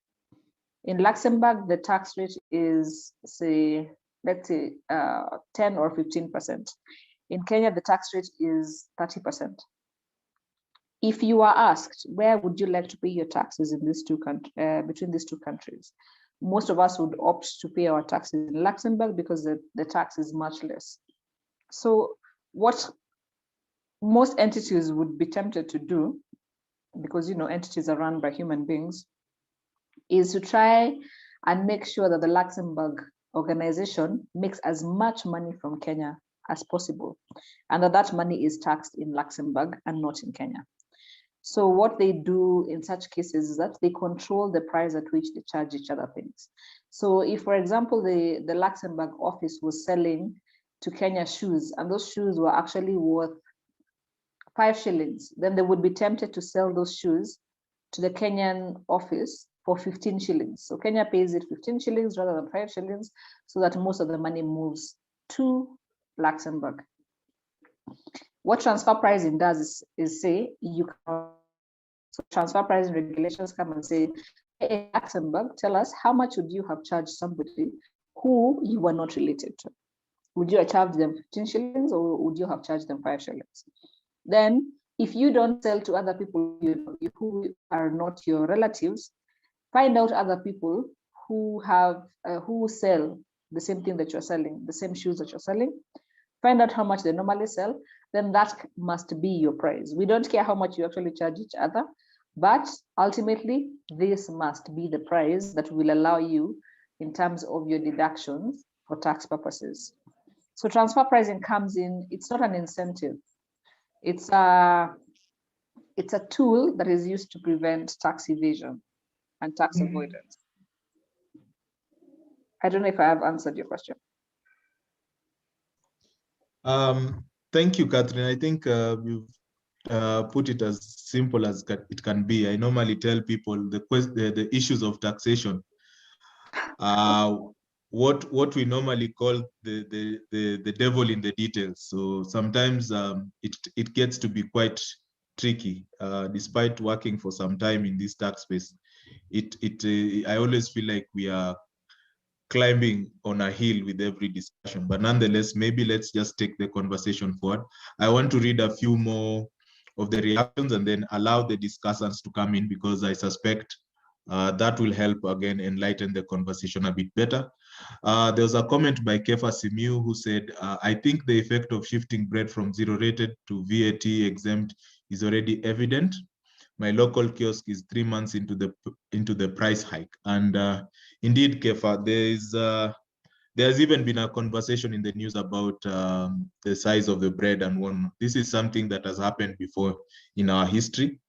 In Luxembourg, the tax rate is, say, let's say 10 or 15%. In Kenya, the tax rate is 30%. If you are asked, where would you like to pay your taxes in these between these two countries? Most of us would opt to pay our taxes in Luxembourg because the tax is much less. So what most entities would be tempted to do, because entities are run by human beings, is to try and make sure that the Luxembourg organization makes as much money from Kenya as possible, and that money is taxed in Luxembourg and not in Kenya. So what they do in such cases is that they control the price at which they charge each other things. So if, for example, the Luxembourg office was selling to Kenya shoes, and those shoes were actually worth 5 shillings, then they would be tempted to sell those shoes to the Kenyan office for 15 shillings. So Kenya pays it 15 shillings rather than 5 shillings, so that most of the money moves to Luxembourg. What transfer pricing does is say, so transfer pricing regulations come and say, hey, Luxembourg, tell us how much would you have charged somebody who you were not related to? Would you have charged them 15 shillings or would you have charged them 5 shillings? Then if you don't sell to other people who are not your relatives, find out other people who sell the same thing that you're selling, the same shoes that you're selling. Find out how much they normally sell, then that must be your price. We don't care how much you actually charge each other, but ultimately this must be the price that will allow you in terms of your deductions for tax purposes. So transfer pricing comes in, it's not an incentive. It's a tool that is used to prevent tax evasion and tax avoidance. I don't know if I have answered your question. Thank you, Catherine. I think you've put it as simple as it can be. I normally tell people the issues of taxation, what we normally call the devil in the details. So sometimes it gets to be quite tricky, despite working for some time in this tax space. I always feel like we are climbing on a hill with every discussion, but nonetheless, maybe let's just take the conversation forward. I want to read a few more reactions and then allow the discussants to come in, because I suspect that will help again enlighten the conversation a bit better. There was a comment by Kefa Simiu who said, I think the effect of shifting bread from zero rated to VAT exempt is already evident. My local kiosk is 3 months into the price hike. And indeed, Kefa, there's even been a conversation in the news about the size of the bread and whatnot. This is something that has happened before in our history.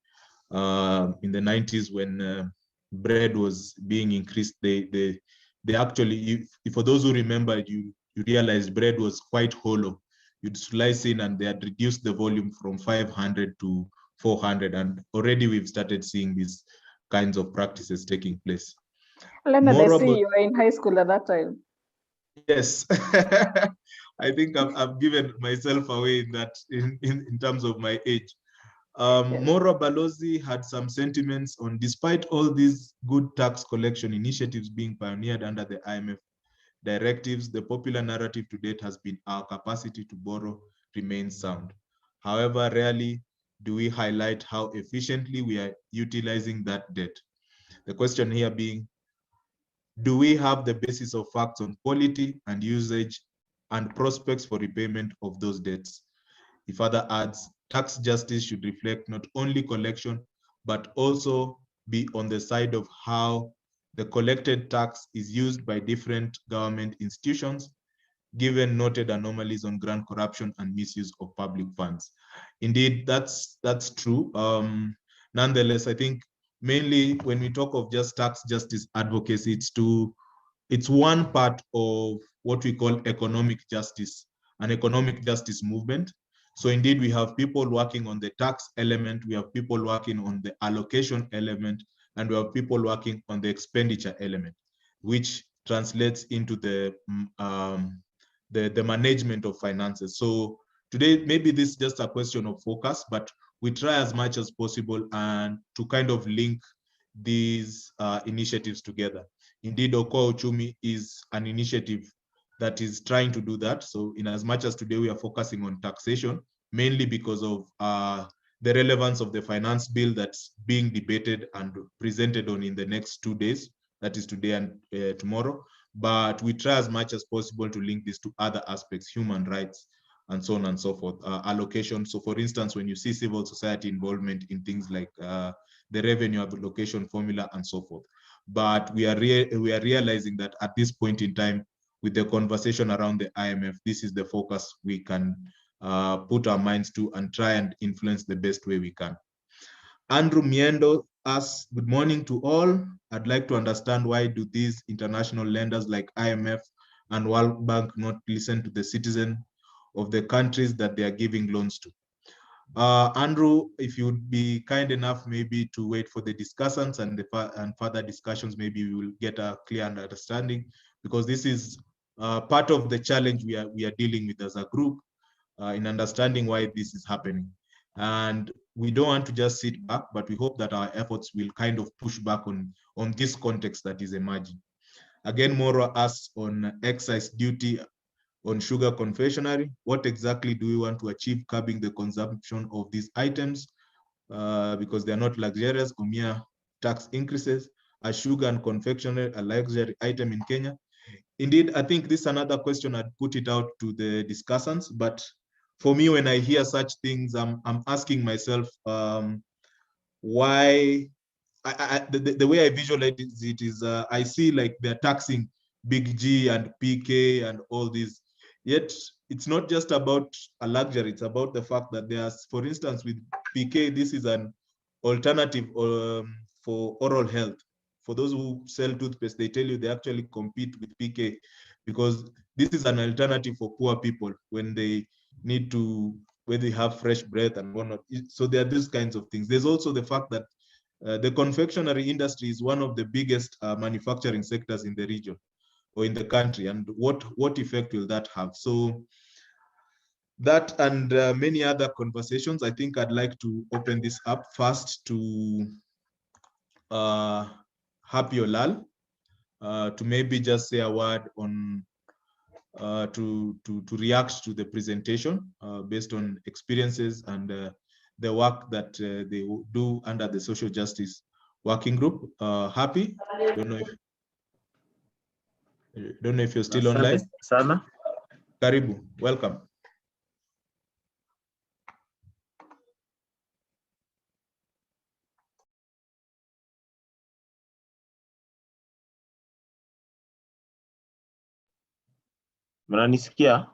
In the 90s, when bread was being increased, they actually, for those who remember, you realized bread was quite hollow. You'd slice in and they had reduced the volume from 500 to 400. And already we've started seeing these kinds of practices taking place. Leonard, I see you were in high school at that time. Yes, I think I've given myself away in that in terms of my age. Yes. Mora Balozi had some sentiments on, despite all these good tax collection initiatives being pioneered under the IMF directives, the popular narrative to date has been our capacity to borrow remains sound. However, rarely do we highlight how efficiently we are utilizing that debt. The question here being, do we have the basis of facts on quality and usage and prospects for repayment of those debts? He further adds, tax justice should reflect not only collection, but also be on the side of how the collected tax is used by different government institutions, given noted anomalies on grant corruption and misuse of public funds. Indeed, that's true. Nonetheless, I think mainly when we talk of just tax justice advocacy, it's one part of what we call economic justice, an economic justice movement. So indeed, we have people working on the tax element, we have people working on the allocation element, and we have people working on the expenditure element, which translates into the management of finances. So today, maybe this is just a question of focus, but we try as much as possible and to kind of link these initiatives together. Indeed, Okoa Uchumi is an initiative that is trying to do that. So in as much as today we are focusing on taxation, mainly because of the relevance of the finance bill that's being debated and presented on in the next 2 days, that is today and tomorrow. But we try as much as possible to link this to other aspects, human rights, and so on and so forth, allocation. So for instance, when you see civil society involvement in things like the revenue allocation formula and so forth. But we are realizing that at this point in time, with the conversation around the IMF, this is the focus we can put our minds to and try and influence the best way we can. Andrew Miendo asks, good morning to all. I'd like to understand, why do these international lenders like IMF and World Bank not listen to the citizen of the countries that they are giving loans to? Andrew, if you'd be kind enough maybe to wait for the discussants and further discussions, maybe we will get a clear understanding, because this is part of the challenge we are dealing with as a group in understanding why this is happening. And we don't want to just sit back, but we hope that our efforts will kind of push back on this context that is emerging. Again, Moro asks on excise duty on sugar confectionery, what exactly do we want to achieve curbing the consumption of these items, because they are not luxurious or mere tax increases? Are sugar and confectionery a luxury item in Kenya? Indeed, I think this is another question. I'd put it out to the discussants, but for me, when I hear such things, I'm asking myself, why? The way I visualize it is, I see like they're taxing Big G and PK and all these. Yet it's not just about a luxury, it's about the fact that there's, for instance, with PK, this is an alternative for oral health. For those who sell toothpaste, they tell you they actually compete with PK because this is an alternative for poor people when they need to, when they have fresh breath and whatnot. So there are these kinds of things. There's also the fact that the confectionery industry is one of the biggest manufacturing sectors in the region or in the country, and what effect will that have? So that and many other conversations, I think I'd like to open this up first to Happy Olal to maybe just say a word on to react to the presentation based on experiences and the work that they do under the social justice working group. Happy? Don't know if you're still online. Sana. Karibu, welcome. Mnanisikia?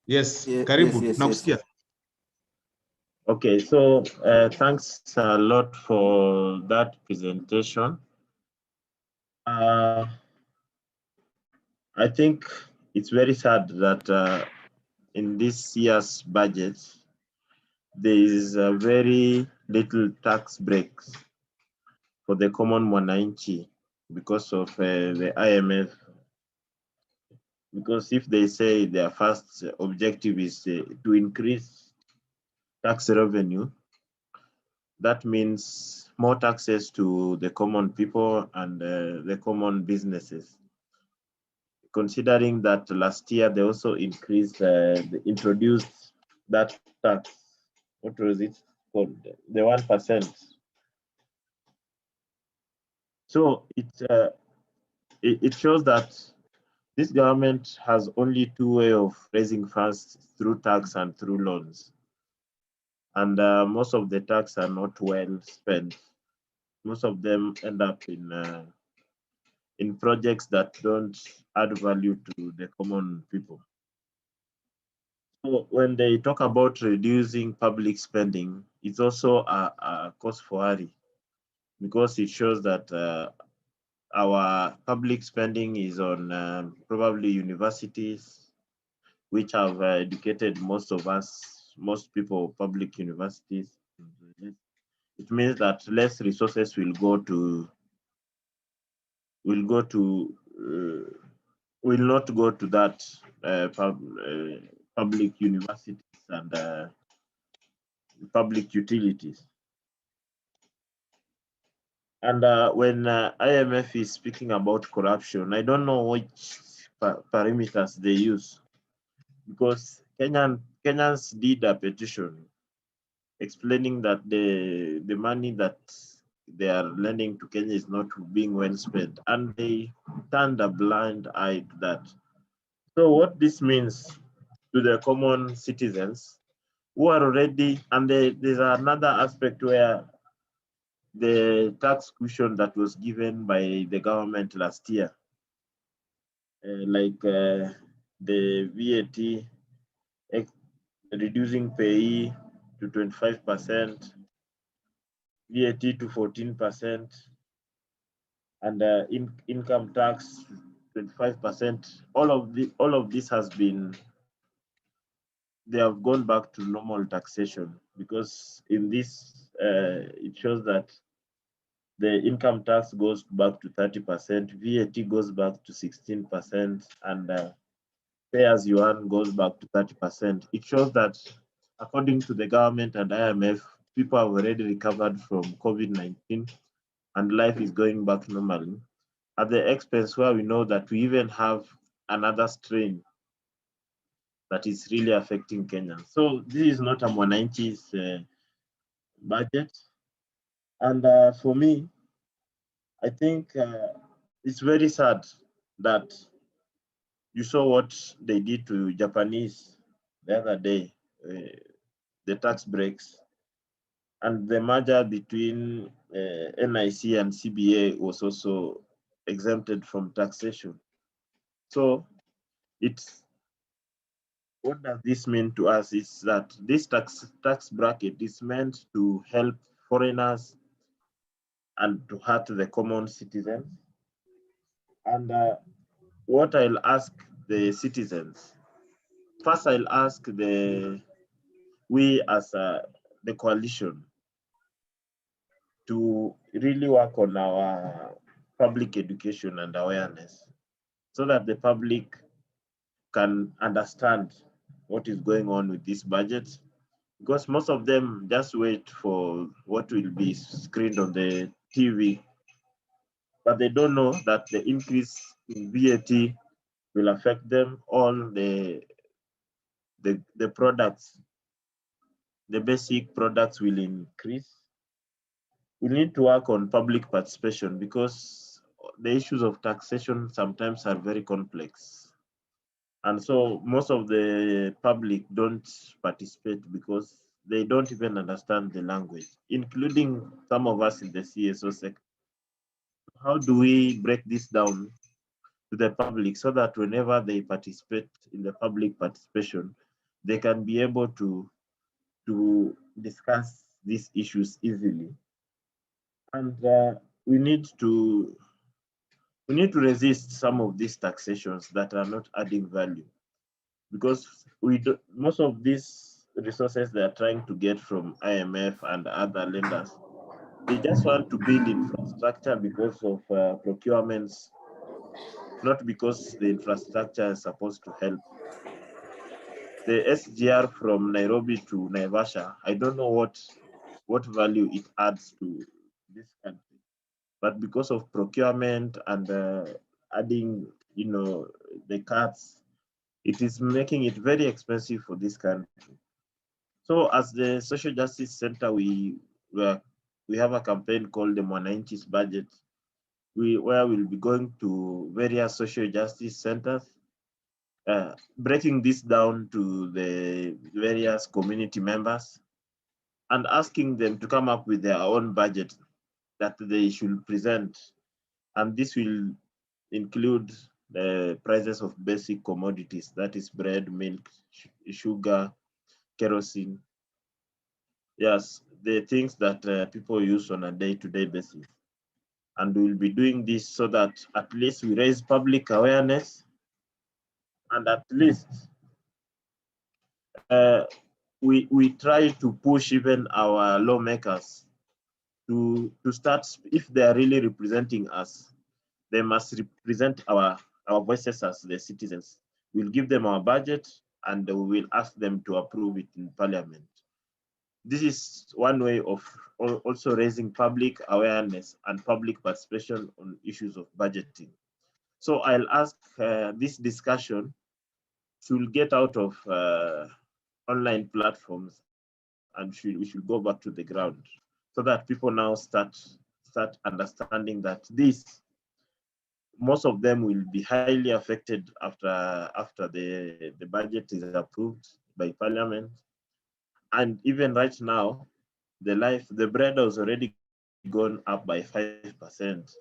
Yes, karibu, nakusikia. Okay, so thanks a lot for that presentation. I think it's very sad that in this year's budget, there is a very little tax breaks for the common mwananchi because of the IMF. Because if they say their first objective is to increase tax revenue, that means more taxes to the common people and the common businesses. Considering that last year they also increased, they introduced that tax. What was it called? The 1%. So it shows that this government has only two ways of raising funds, through tax and through loans. And most of the tax are not well spent. Most of them end up in projects that don't add value to the common people. So when they talk about reducing public spending, it's also a cause for worry, because it shows that our public spending is on probably universities, which have educated most of us, most people, public universities. It means that less resources will not go to that public universities and public utilities. And when IMF is speaking about corruption, I don't know which parameters they use, because Kenyans did a petition explaining that the money that they are lending to Kenya is not being well spent, and they turned a blind eye to that. So what this means to the common citizens who are already, and there's another aspect where the tax cushion that was given by the government last year, the VAT, reducing payee to 25%, VAT to 14%, and income tax 25%. All of this has been, they have gone back to normal taxation, because in this it shows that the income tax goes back to 30%, VAT goes back to 16%, and pay as you earn goes back to 30%. It shows that, according to the government and IMF, people have already recovered from COVID-19 and life is going back normally, at the expense where we know that we even have another strain that is really affecting Kenya. So this is not a mwananchi's budget. And for me, I think it's very sad that you saw what they did to Japanese the other day, the tax breaks, and the merger between NIC and CBA was also exempted from taxation. So what does this mean to us is that this tax bracket is meant to help foreigners and to hurt the common citizens. And what I'll ask the citizens, first I'll ask we as the coalition to really work on our public education and awareness, so that the public can understand what is going on with this budget, because most of them just wait for what will be screened on the TV, but they don't know that the increase in VAT will affect them. All the products the basic products will increase. We need to work on public participation because the issues of taxation sometimes are very complex. And so most of the public don't participate because they don't even understand the language, including some of us in the CSO sector. How do we break this down to the public so that whenever they participate in the public participation, they can be able to discuss these issues easily? And we need to resist some of these taxations that are not adding value, because most of these resources they are trying to get from IMF and other lenders, they just want to build infrastructure because of procurements, not because the infrastructure is supposed to help. The SGR from Nairobi to Naivasha, I don't know what value it adds to this country, but because of procurement and adding, the cuts, it is making it very expensive for this country. So as the Social Justice Center, we have a campaign called the Mwananchi's Budget, where we'll be going to various social justice centers, breaking this down to the various community members and asking them to come up with their own budget that they should present. And this will include the prices of basic commodities, that is bread, milk, sugar, kerosene. Yes, the things that people use on a day-to-day basis. And we'll be doing this so that at least we raise public awareness, and at least we try to push even our lawmakers to start, if they are really representing us, they must represent our voices as the citizens. We'll give them our budget and we will ask them to approve it in Parliament. This is one way of also raising public awareness and public participation on issues of budgeting. So I'll ask this discussion should get out of online platforms, and we should go back to the ground so that people now start understanding that most of them will be highly affected after the budget is approved by Parliament. And even right now, the bread has already gone up by 5%,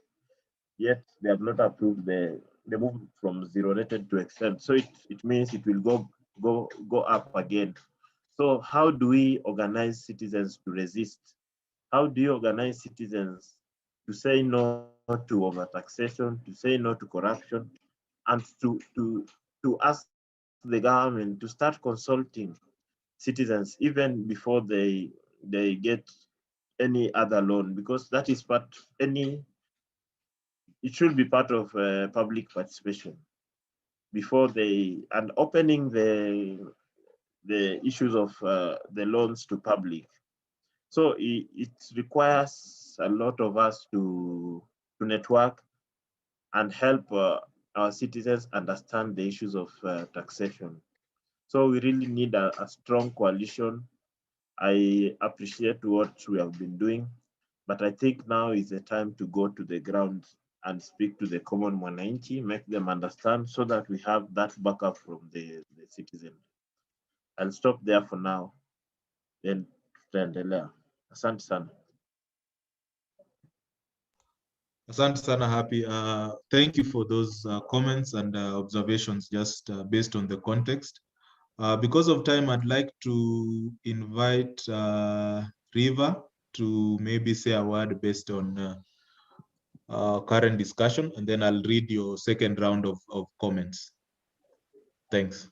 yet they have not approved the move from zero rated to exempt. So it means it will go up again. So how do we organize citizens to resist? How do you organize citizens to say no to overtaxation, to say no to corruption, and to ask the government to start consulting citizens even before they get any other loan? Because that is it should be part of public participation before and opening the issues of the loans to public. So it requires a lot of us to network and help our citizens understand the issues of taxation. So we really need a strong coalition. I appreciate what we have been doing, but I think now is the time to go to the ground and speak to the common mwananchi, make them understand so that we have that backup from the citizen. I'll stop there for now, then tutaendelea. Asante sana. Asante sana, Happy. Thank you for those comments and observations just based on the context. Because of time, I'd like to invite Riva to maybe say a word based on current discussion, and then I'll read your second round of comments. Thanks.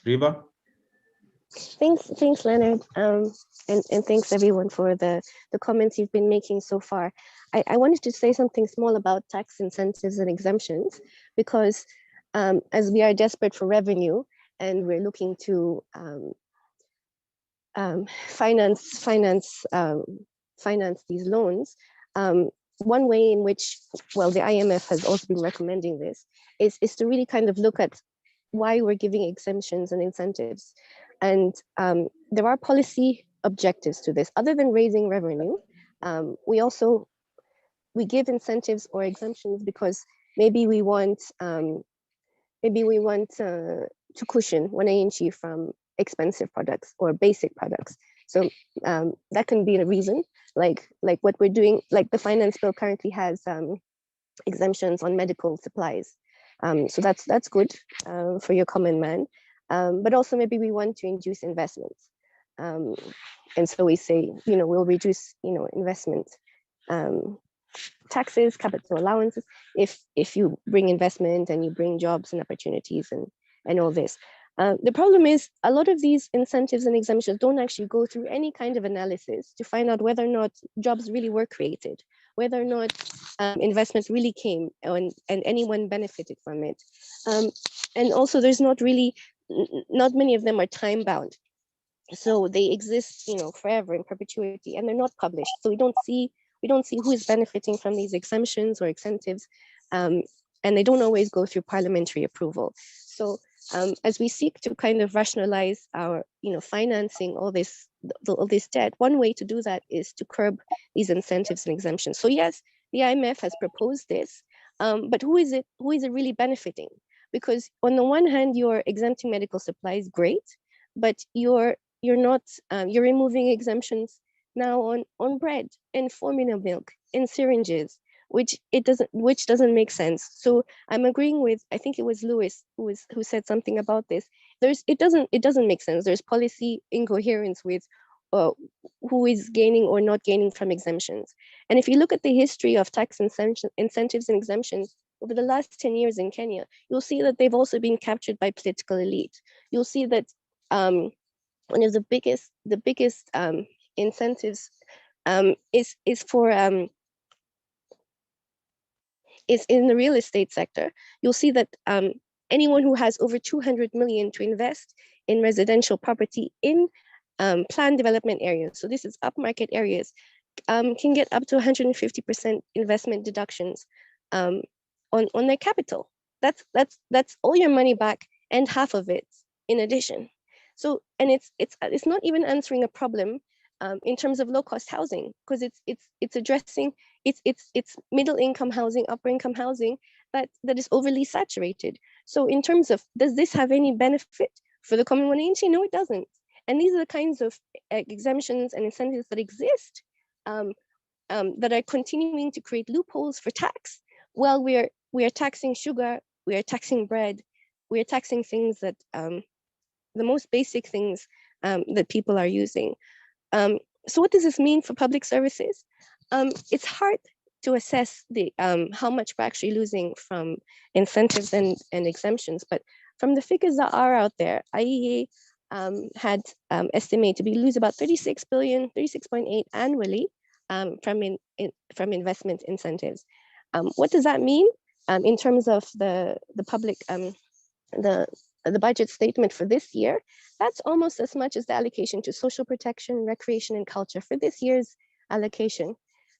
Riva? Thanks, Leonard, and thanks everyone for the comments you've been making so far. I wanted to say something small about tax incentives and exemptions, because as we are desperate for revenue and we're looking to finance these loans, one way in which, well, the IMF has also been recommending this, is to really kind of look at why we're giving exemptions and incentives. And there are policy objectives to this. Other than raising revenue, we give incentives or exemptions because maybe we want to cushion wananchi from expensive products or basic products. So that can be a reason, like what we're doing, like the finance bill currently has exemptions on medical supplies. So that's good for your common man. But also maybe we want to induce investments. And so we say, we'll reduce, investment taxes, capital allowances, if you bring investment and you bring jobs and opportunities and all this. The problem is a lot of these incentives and exemptions don't actually go through any kind of analysis to find out whether or not jobs really were created, whether or not investments really came and anyone benefited from it. And also there's not many of them are time bound. So they exist, forever in perpetuity, and they're not published. So we don't see who is benefiting from these exemptions or incentives, and they don't always go through parliamentary approval. So as we seek to kind of rationalize our, financing all this debt, one way to do that is to curb these incentives and exemptions. So yes, the IMF has proposed this, but who is it really benefiting? Because on the one hand, you're exempting medical supplies, great, but you're removing exemptions now on bread and formula milk and syringes, which doesn't make sense. So I'm agreeing with, I think it was Lewis who said something about this. It doesn't make sense. There's policy incoherence with who is gaining or not gaining from exemptions. And if you look at the history of tax incentives and exemptions over the last 10 years in Kenya, you'll see that they've also been captured by political elite. You'll see that one of the biggest incentives is in the real estate sector. You'll see that anyone who has over 200 million to invest in residential property in planned development areas, so this is upmarket areas, can get up to 150% investment deductions on their capital. That's all your money back and half of it in addition. So, and it's not even answering a problem in terms of low-cost housing, because it's addressing it's middle income housing, upper income housing that is overly saturated. So in terms of, does this have any benefit for the common wananchi? No, it doesn't. And these are the kinds of exemptions and incentives that exist that are continuing to create loopholes for tax. Well, we are taxing sugar, we are taxing bread, we are taxing things that the most basic things that people are using. So what does this mean for public services? It's hard to assess the how much we're actually losing from incentives and exemptions, but from the figures that are out there, IEA had estimated we lose about 36 billion, 36.8 annually from investment incentives. What does that mean in terms of the public the budget statement for this year? That's almost as much as the allocation to social protection, recreation, and culture for this year's allocation.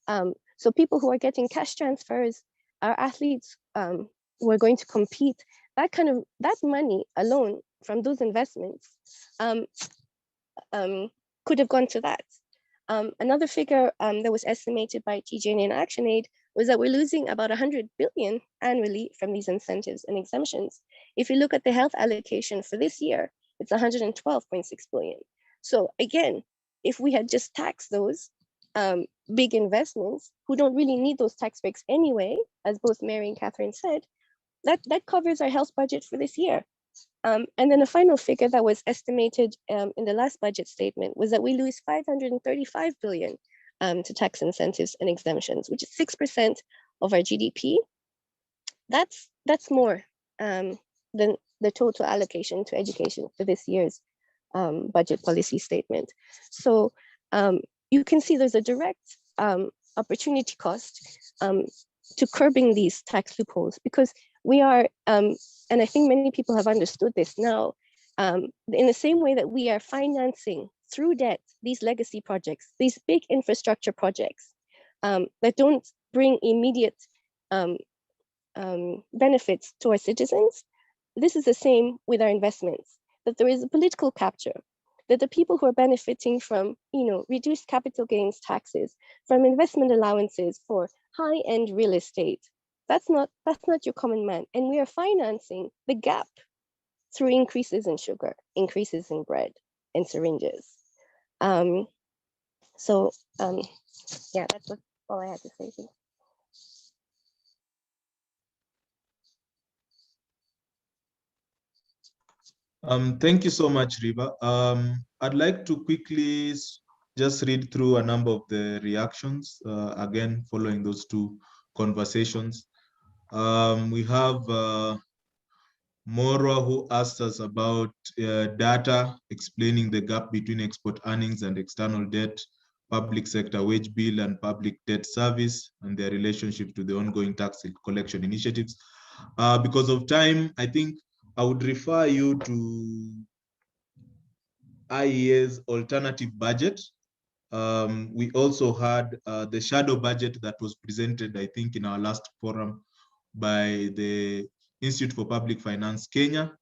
So people who are getting cash transfers, our athletes who are going to compete, that money alone from those investments could have gone to that. Another figure that was estimated by EATGN and ActionAid was that we're losing about 100 billion annually from these incentives and exemptions. If you look at the health allocation for this year, it's 112.6 billion. So again, if we had just taxed those big investments who don't really need those tax breaks anyway, as both Mary and Catherine said, that covers our health budget for this year. And then the final figure that was estimated in the last budget statement was that we lose 535 billion to tax incentives and exemptions, which is 6% of our GDP. That's more than the total allocation to education for this year's budget policy statement. So you can see there's a direct opportunity cost to curbing these tax loopholes, because we are, and I think many people have understood this now, in the same way that we are financing through debt these legacy projects, these big infrastructure projects that don't bring immediate benefits to our citizens. This is the same with our investments, that there is a political capture. the people who are benefiting from, reduced capital gains taxes, from investment allowances for high-end real estate. That's not your common man. And we are financing the gap through increases in sugar, increases in bread and syringes. Yeah, that's all I had to say. Thank you so much, Riva. I'd like to quickly just read through a number of the reactions, again, following those two conversations. We have Mora, who asked us about data explaining the gap between export earnings and external debt, public sector wage bill and public debt service, and their relationship to the ongoing tax collection initiatives. Because of time, I think I would refer you to IEA's alternative budget. We also had the shadow budget that was presented, I think, in our last forum by the Institute for Public Finance Kenya.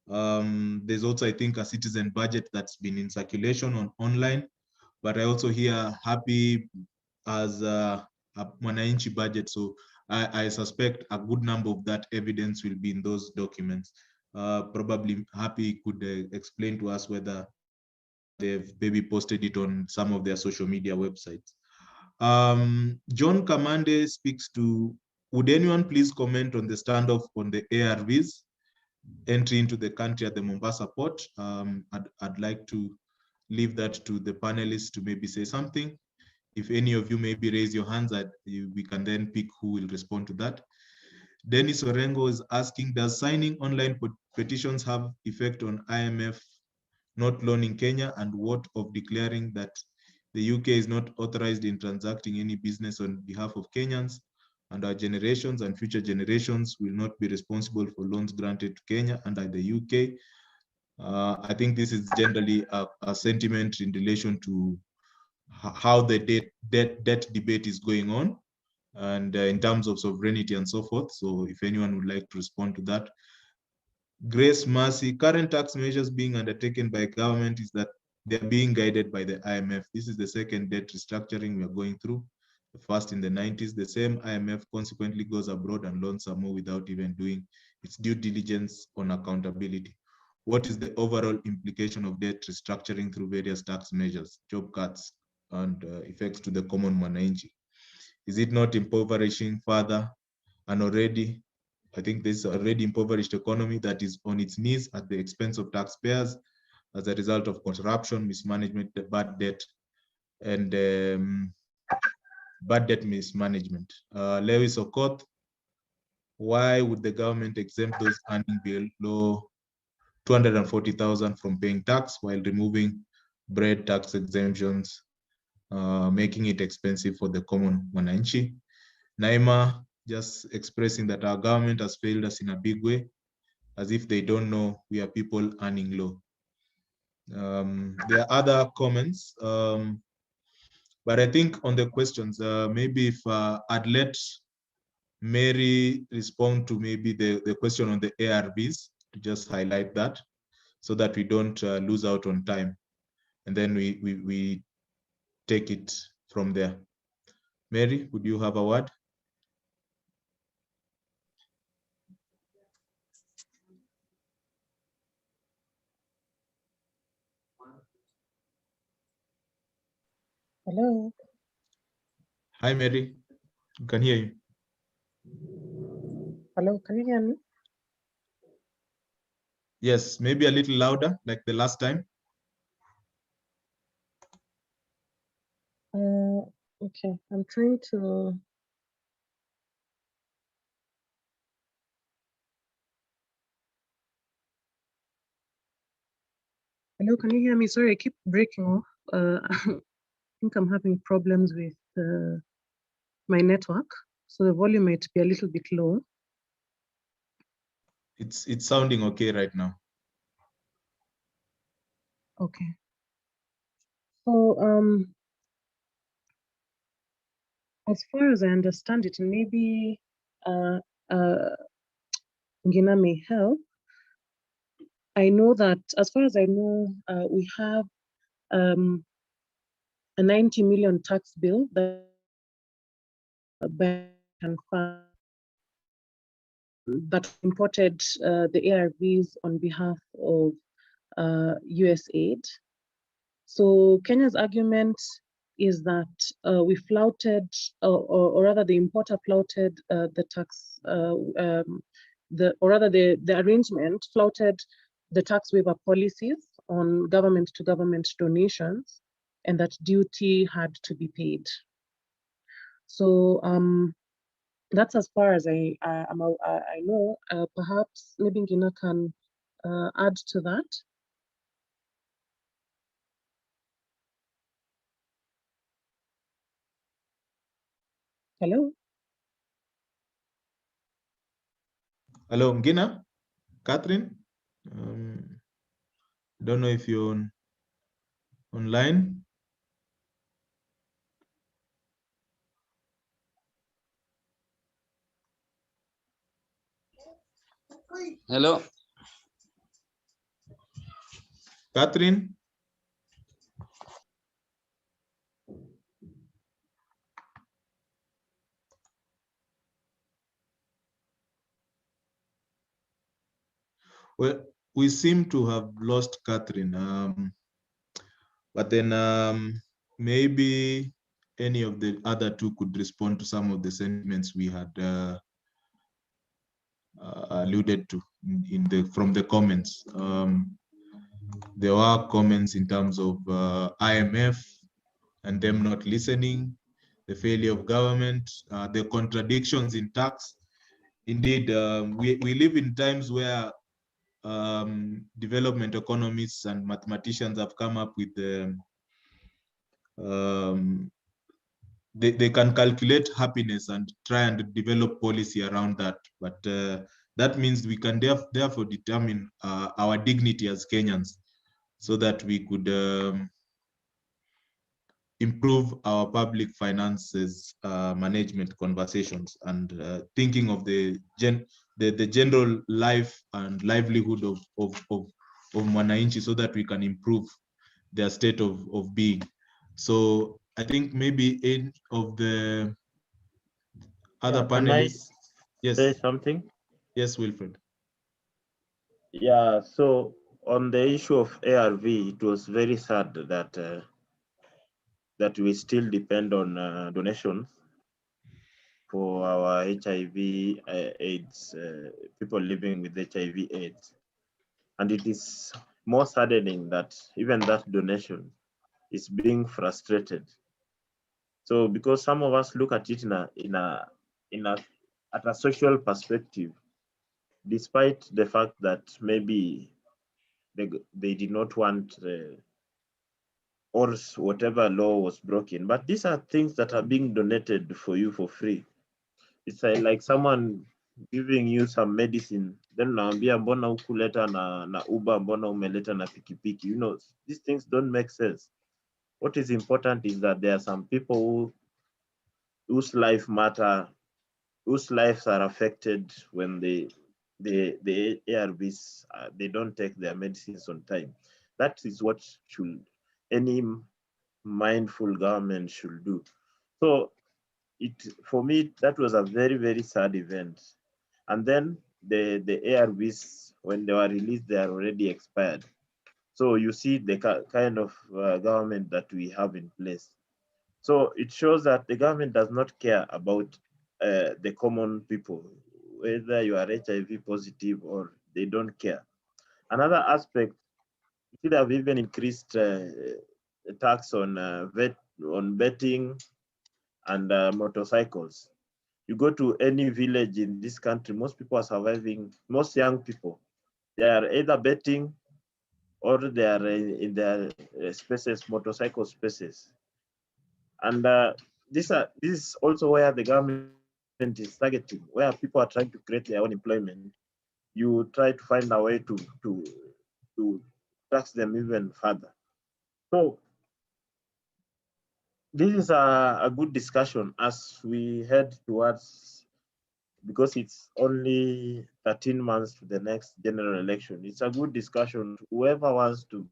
There's also, I think, a citizen budget that's been in circulation online, but I also hear happy as a Mwananchi budget. So I suspect a good number of that evidence will be in those documents. Probably Happy could explain to us whether they've maybe posted it on some of their social media websites. John Kamande speaks to, would anyone please comment on the standoff on the ARVs entry into the country at the Mombasa port? I'd like to leave that to the panelists to maybe say something. If any of you maybe raise your hands, we can then pick who will respond to that. Dennis Orengo is asking, does signing online petitions have effect on IMF not loaning Kenya, and what of declaring that the UK is not authorized in transacting any business on behalf of Kenyans, and our generations and future generations will not be responsible for loans granted to Kenya under the UK? I think this is generally a sentiment in relation to how the debt debate is going on, and in terms of sovereignty and so forth. So if anyone would like to respond to that. Grace Mercy, current tax measures being undertaken by government is that they're being guided by the IMF. This is the second debt restructuring we are going through. The first in the 90s, the same IMF consequently goes abroad and loans some more without even doing its due diligence on accountability. What is the overall implication of debt restructuring through various tax measures, job cuts, and effects to the common mwananchi? Is it not impoverishing further an already, I think this already impoverished economy that is on its knees at the expense of taxpayers as a result of corruption, mismanagement, bad debt, and bad debt mismanagement? Lewis Okoth, why would the government exempt those earning below 240,000 from paying tax while removing bread tax exemptions, making it expensive for the common mwananchi? Naima, just expressing that our government has failed us in a big way, as if they don't know we are people earning low. There are other comments, but I think on the questions, maybe if I'd let Mary respond to maybe the question on the ARVs, to just highlight that so that we don't lose out on time. And then we take it from there. Mary, would you have a word? Hello. Hi, Mary. I can hear you. Hello, can you hear me? Yes, maybe a little louder, like the last time. Okay, I'm trying to. Hello, can you hear me? Sorry, I keep breaking off. I think I'm having problems with my network, so the volume might be a little bit low. It's sounding okay right now. Okay. So as far as I understand it, maybe Ngina may help. I know that, as far as I know, we have a 90 million tax bill that bank can fund that imported the ARVs on behalf of USAID. So Kenya's argument is that we flouted, or rather the importer flouted the tax, or rather the arrangement flouted the tax waiver policies on government-to-government donations, and that duty had to be paid. So that's as far as I know. Perhaps maybe Ngina can add to that. Hello. Hello, Ngina, Catherine. Don't know if you're online. Hello. Catherine. Well, we seem to have lost Catherine, but then maybe any of the other two could respond to some of the sentiments we had alluded to from the comments. There were comments in terms of IMF and them not listening, the failure of government, the contradictions in tax. Indeed, we live in times where development economists and mathematicians have come up with they can calculate happiness and try and develop policy around that. But that means we can therefore determine our dignity as Kenyans so that we could improve our public finances management conversations and thinking of the general life and livelihood of Mwananchi so that we can improve their state of being. So I think maybe any of the other panelists. Can I say something? Yes, Wilfred. Yeah, so on the issue of ARV, it was very sad that that we still depend on donations for our HIV AIDS, people living with HIV AIDS. And it is more saddening that even that donation is being frustrated. So because some of us look at it at a social perspective, despite the fact that maybe they did not want or whatever law was broken, but these are things that are being donated for you for free. It's like someone giving you some medicine, then unaambia mbona hukuleta na Uber, mbona umeleta na pikipiki. You know, these things don't make sense. What is important is that there are some people whose life matter, whose lives are affected when the ARVs, they don't take their medicines on time. That is what any mindful government should do. So for me, that was a very, very sad event. And then the ARVs, when they were released, they are already expired. So you see the kind of government that we have in place. So it shows that the government does not care about the common people, whether you are HIV positive or they don't care. Another aspect, you should have even increased tax on betting and motorcycles. You go to any village in this country, most people are surviving, most young people, they are either betting or they are in their spaces, motorcycle spaces. And this is also where the government is targeting, where people are trying to create their own employment. You try to find a way to tax them even further. So this is a good discussion as we head towards because it's only 13 months to the next general election. It's a good discussion. Whoever wants to.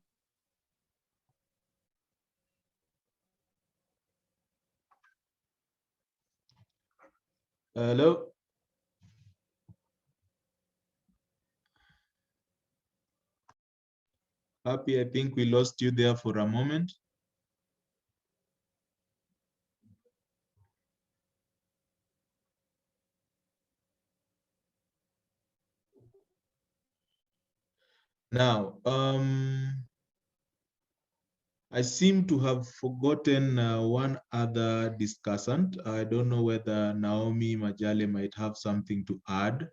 Hello. Happy, I think we lost you there for a moment. Now, I seem to have forgotten one other discussant. I don't know whether Naomi Majale might have something to add.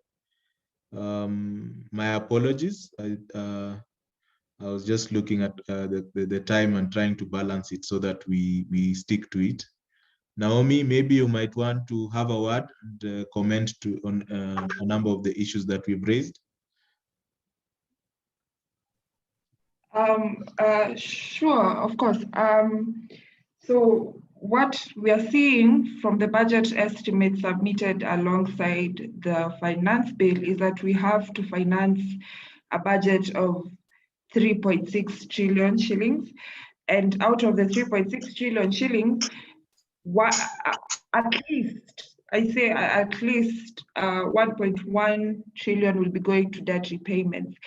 My apologies. I was just looking at the time and trying to balance it so that we stick to it. Naomi, maybe you might want to have a word and comment on a number of the issues that we've raised. Sure, of course. So what we are seeing from the budget estimate submitted alongside the finance bill is that we have to finance a budget of 3.6 trillion shillings. And out of the 3.6 trillion shillings, at least 1.1 trillion will be going to debt repayments.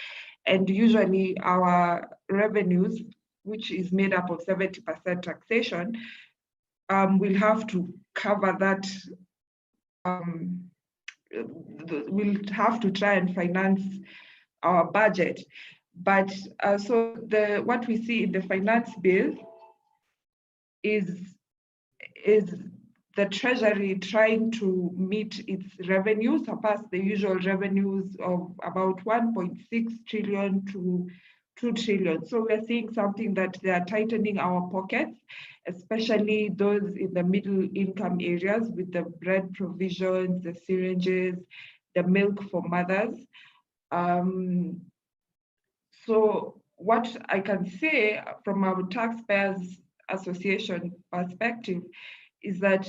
And usually our revenues, which is made up of 70% taxation, will have to cover that. We'll have to try and finance our budget. But so what we see in the finance bill is the Treasury trying to meet its revenues, surpass the usual revenues of about 1.6 trillion to 2 trillion. So we're seeing something that they are tightening our pockets, especially those in the middle income areas with the bread provisions, the syringes, the milk for mothers. So what I can say from our taxpayers association perspective is that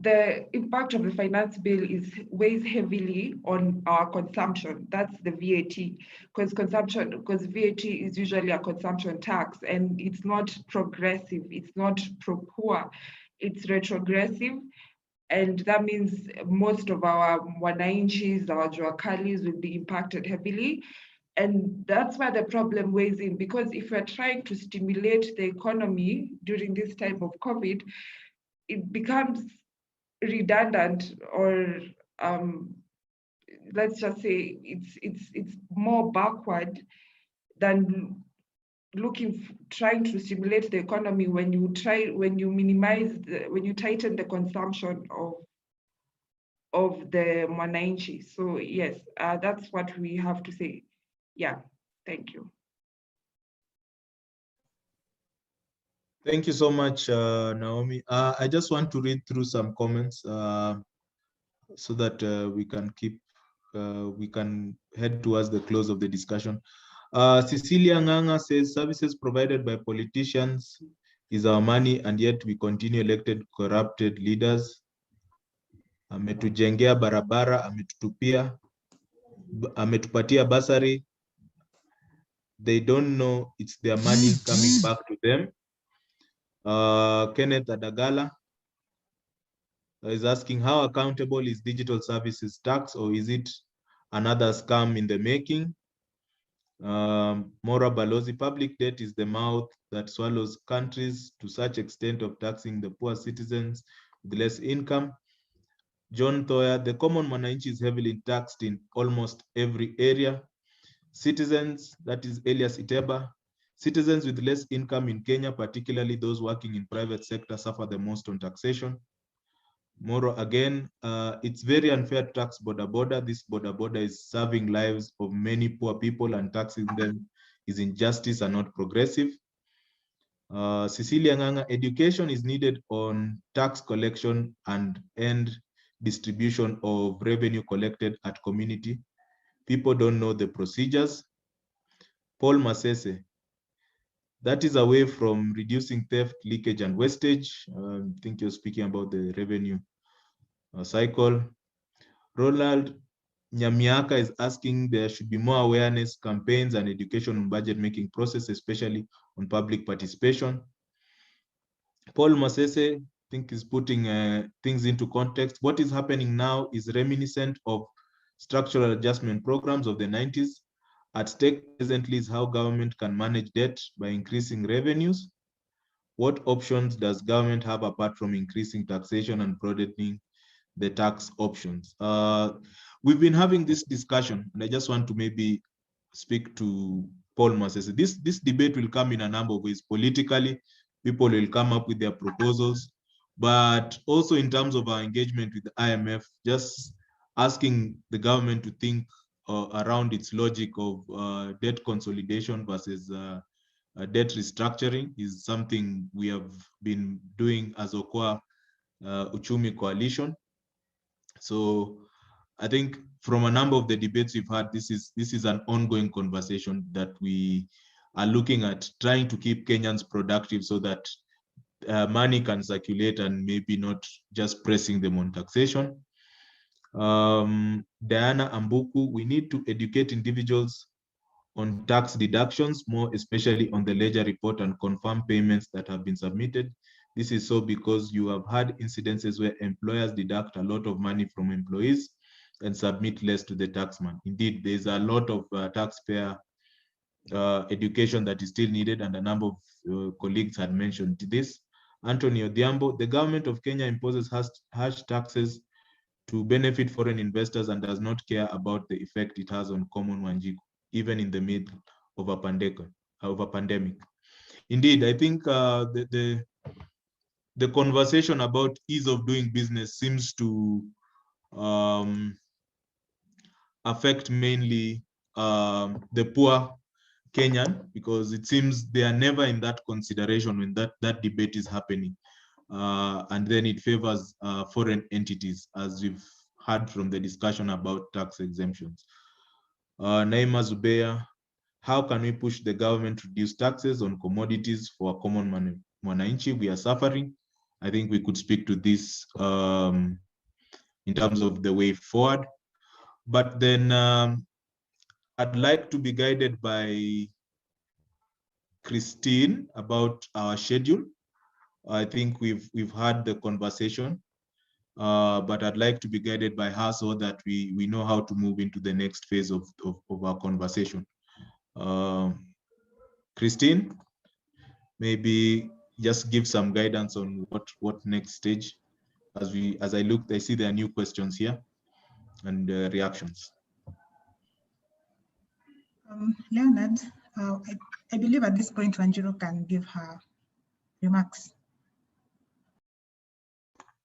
the impact of the finance bill weighs heavily on our consumption. That's the VAT, because VAT is usually a consumption tax, and it's not progressive, it's not pro-poor, it's retrogressive. And that means most of our wananchis, our juakalis will be impacted heavily. And that's where the problem weighs in, because if we're trying to stimulate the economy during this time of COVID, it becomes redundant, or let's just say it's more backward than trying to stimulate the economy when you tighten the consumption of the mwananchi. So yes, that's what we have to say. Yeah, thank you. Thank you so much, Naomi. I just want to read through some comments so that we can head towards the close of the discussion. Cecilia Nganga says, services provided by politicians is our money, and yet we continue elected corrupted leaders. Ametujengea barabara, ametupatia basari. They don't know it's their money coming back to them. Kenneth Adagala is asking, how accountable is digital services tax, or is it another scam in the making? Mora Balozi, public debt is the mouth that swallows countries to such extent of taxing the poor citizens with less income. John Thoya, the common mwananchi is heavily taxed in almost every area. Citizens, that is Elias Iteba, citizens with less income in Kenya, particularly those working in private sector, suffer the most on taxation. Moro again, it's very unfair to tax border border. This border border is serving lives of many poor people, and taxing them is injustice and not progressive. Cecilia Nganga, education is needed on tax collection and distribution of revenue collected at community. People don't know the procedures. Paul Masese, that is away from reducing theft, leakage, and wastage. I think you're speaking about the revenue cycle. Ronald Nyamiaka is asking there should be more awareness campaigns and education on budget making process, especially on public participation. Paul Masese, I think, is putting things into context. What is happening now is reminiscent of structural adjustment programs of the 90s. At stake presently is how government can manage debt by increasing revenues. What options does government have apart from increasing taxation and broadening the tax options? We've been having this discussion, and I just want to maybe speak to Paul Masese. This debate will come in a number of ways. Politically, people will come up with their proposals, but also in terms of our engagement with the IMF, just asking the government to think around its logic of debt consolidation versus debt restructuring is something we have been doing as Okoa Uchumi coalition. So I think from a number of the debates we've had, this is an ongoing conversation that we are looking at trying to keep Kenyans productive so that money can circulate and maybe not just pressing them on taxation. Diana Ambuku, we need to educate individuals on tax deductions, more especially on the ledger report and confirm payments that have been submitted. This is so because you have had incidences where employers deduct a lot of money from employees and submit less to the taxman. Indeed, there's a lot of taxpayer education that is still needed, and a number of colleagues had mentioned this. Anthony Odhiambo, the government of Kenya imposes harsh taxes to benefit foreign investors and does not care about the effect it has on common Wanjiku, even in the middle of a pandemic. Indeed, I think the conversation about ease of doing business seems to affect mainly the poor Kenyan, because it seems they are never in that consideration when that debate is happening. And then it favors foreign entities, as we've heard from the discussion about tax exemptions. Naima Zubeya, how can we push the government to reduce taxes on commodities for a common mwananchi? We are suffering. I think we could speak to this in terms of the way forward. But then I'd like to be guided by Christine about our schedule. I think we've had the conversation, but I'd like to be guided by her so that we know how to move into the next phase of our conversation. Christine, maybe just give some guidance on what next stage. As I looked, I see there are new questions here and reactions. Leonard, I believe at this point Wanjiru can give her remarks.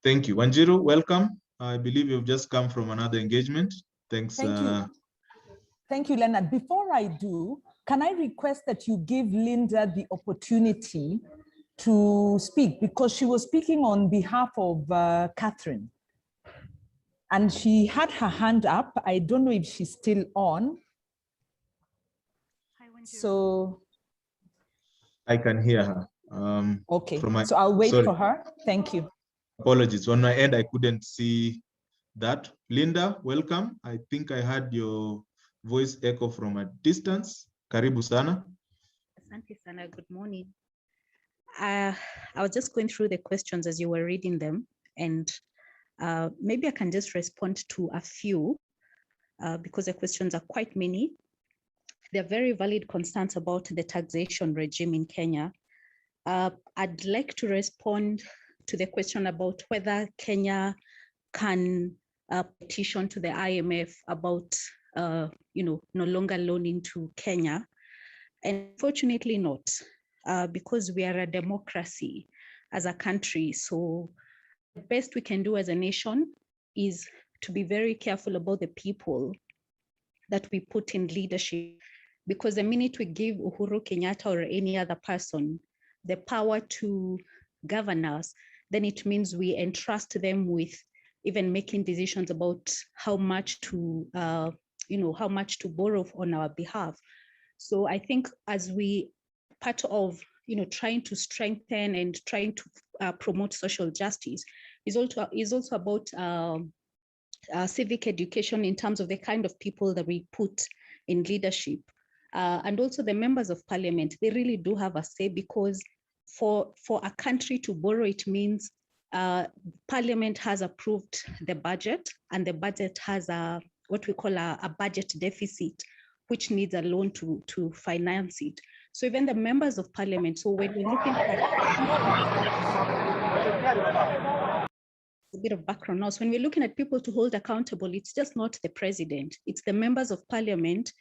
Thank you. Wanjiru, welcome. I believe you've just come from another engagement. Thanks. Thank you. Thank you, Leonard. Before I do, can I request that you give Linda the opportunity to speak, because she was speaking on behalf of Catherine. And she had her hand up. I don't know if she's still on. So I can hear her. Okay, so I'll wait for her. Thank you. Apologies. On my end, I couldn't see that. Linda, welcome. I think I heard your voice echo from a distance. Karibu sana. Asante sana. Good morning. I was just going through the questions as you were reading them, and maybe I can just respond to a few because the questions are quite many. They're very valid concerns about the taxation regime in Kenya. I'd like to respond to the question about whether Kenya can petition to the IMF about, no longer loaning to Kenya. And unfortunately not, because we are a democracy as a country. So the best we can do as a nation is to be very careful about the people that we put in leadership. Because the minute we give Uhuru Kenyatta or any other person the power to govern us, then it means we entrust them with even making decisions about how much to, how much to borrow on our behalf. So I think as we part of, trying to strengthen and trying to promote social justice, is also about civic education in terms of the kind of people that we put in leadership. And also the members of parliament, they really do have a say, because for a country to borrow, it means parliament has approved the budget, and the budget has what we call a budget deficit, which needs a loan to finance it. So even the members of parliament, so when we're looking at a bit of background now, so when we're looking at people to hold accountable, it's just not the president, it's the members of parliament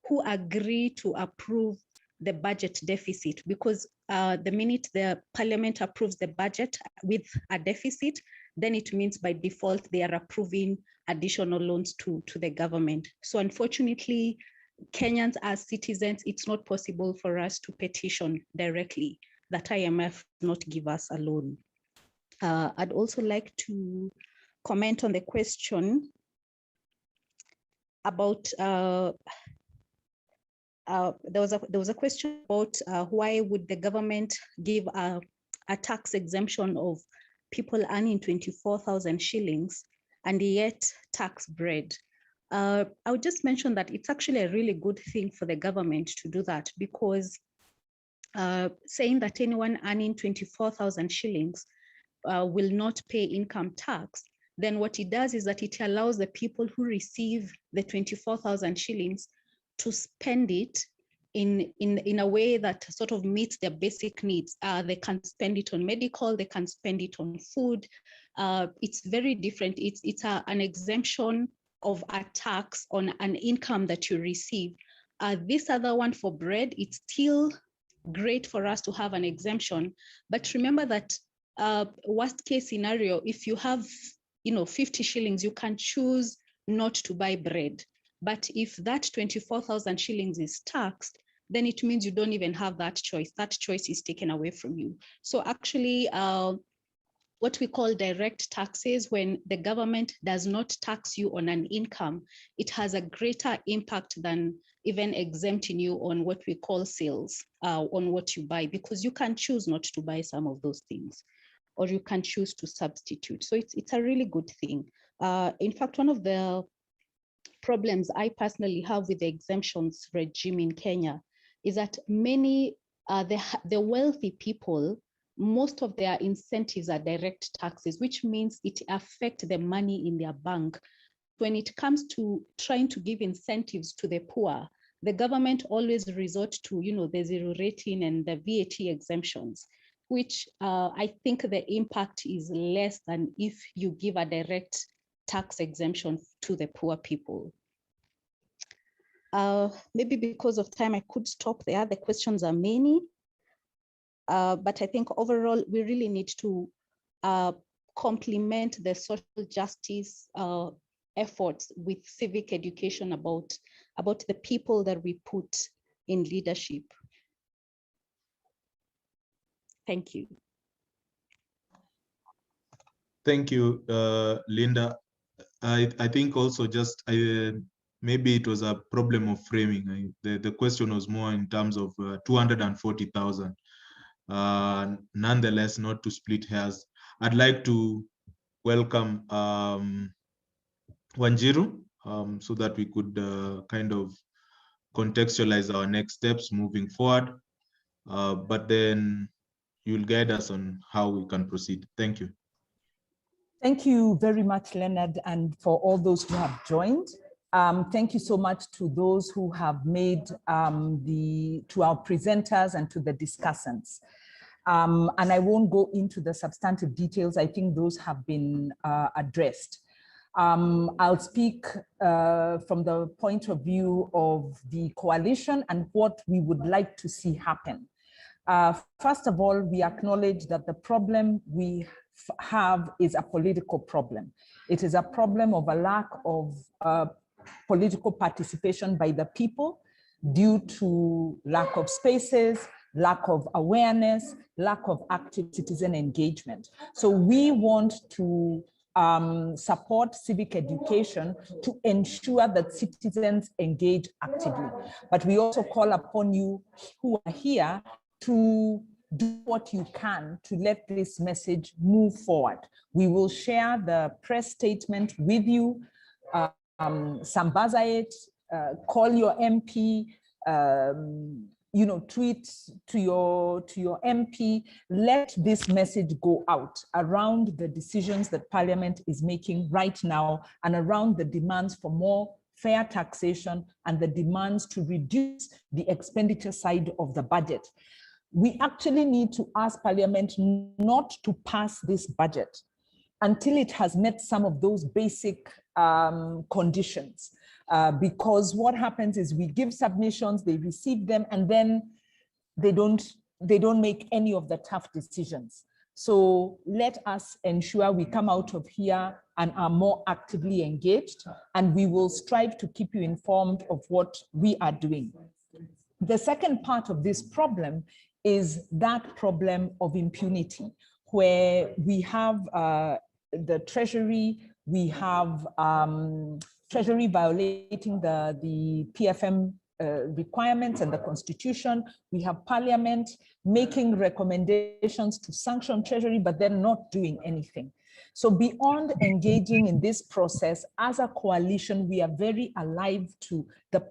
who agree to approve the budget deficit, because the minute the parliament approves the budget with a deficit, then it means by default they are approving additional loans to the government. So unfortunately, Kenyans as citizens, it's not possible for us to petition directly that IMF not give us a loan. I'd also like to comment on the question about there was a question about why would the government give a tax exemption of people earning 24,000 shillings and yet tax bread. I would just mention that it's actually a really good thing for the government to do that, because saying that anyone earning 24,000 shillings will not pay income tax, then what it does is that it allows the people who receive the 24,000 shillings to spend it in a way that sort of meets their basic needs. They can spend it on medical, they can spend it on food. It's very different. It's an exemption of a tax on an income that you receive. This other one for bread, it's still great for us to have an exemption. But remember that worst case scenario, if you have 50 shillings, you can choose not to buy bread. But if that 24,000 shillings is taxed, then it means you don't even have that choice. That choice is taken away from you. So actually, what we call direct taxes, when the government does not tax you on an income, it has a greater impact than even exempting you on what we call sales, on what you buy, because you can choose not to buy some of those things, or you can choose to substitute. So it's a really good thing. In fact, one of the problems I personally have with the exemptions regime in Kenya is that many, the wealthy people, most of their incentives are direct taxes, which means it affects the money in their bank. When it comes to trying to give incentives to the poor, the government always resort to, the zero rating and the VAT exemptions, which I think the impact is less than if you give a direct tax exemption to the poor people. Maybe because of time, I could stop there. The questions are many, but I think overall, we really need to complement the social justice efforts with civic education about the people that we put in leadership. Thank you. Thank you, Linda. I think also just maybe it was a problem of framing. The question was more in terms of 240,000. Nonetheless, not to split hairs, I'd like to welcome Wanjiru so that we could kind of contextualize our next steps moving forward. But then you'll guide us on how we can proceed. Thank you. Thank you very much, Leonard, and for all those who have joined. Thank you so much to those who have made to our presenters and to the discussants. And I won't go into the substantive details. I think those have been addressed. I'll speak from the point of view of the coalition and what we would like to see happen. First of all, we acknowledge that the problem we have is a political problem. It is a problem of a lack of political participation by the people due to lack of spaces, lack of awareness, lack of active citizen engagement. So we want to support civic education to ensure that citizens engage actively. But we also call upon you who are here to do what you can to let this message move forward. We will share the press statement with you. Sambaza it, call your MP, you know, tweet to your MP. Let this message go out around the decisions that Parliament is making right now and around the demands for more fair taxation and the demands to reduce the expenditure side of the budget. We actually need to ask Parliament not to pass this budget until it has met some of those basic conditions. Because what happens is we give submissions, they receive them, and then they don't make any of the tough decisions. So let us ensure we come out of here and are more actively engaged, and we will strive to keep you informed of what we are doing. The second part of this problem is that problem of impunity, where we have the Treasury, we have Treasury violating the PFM requirements and the Constitution. We have Parliament making recommendations to sanction Treasury, but they're not doing anything. So beyond engaging in this process, as a coalition, we are very alive to the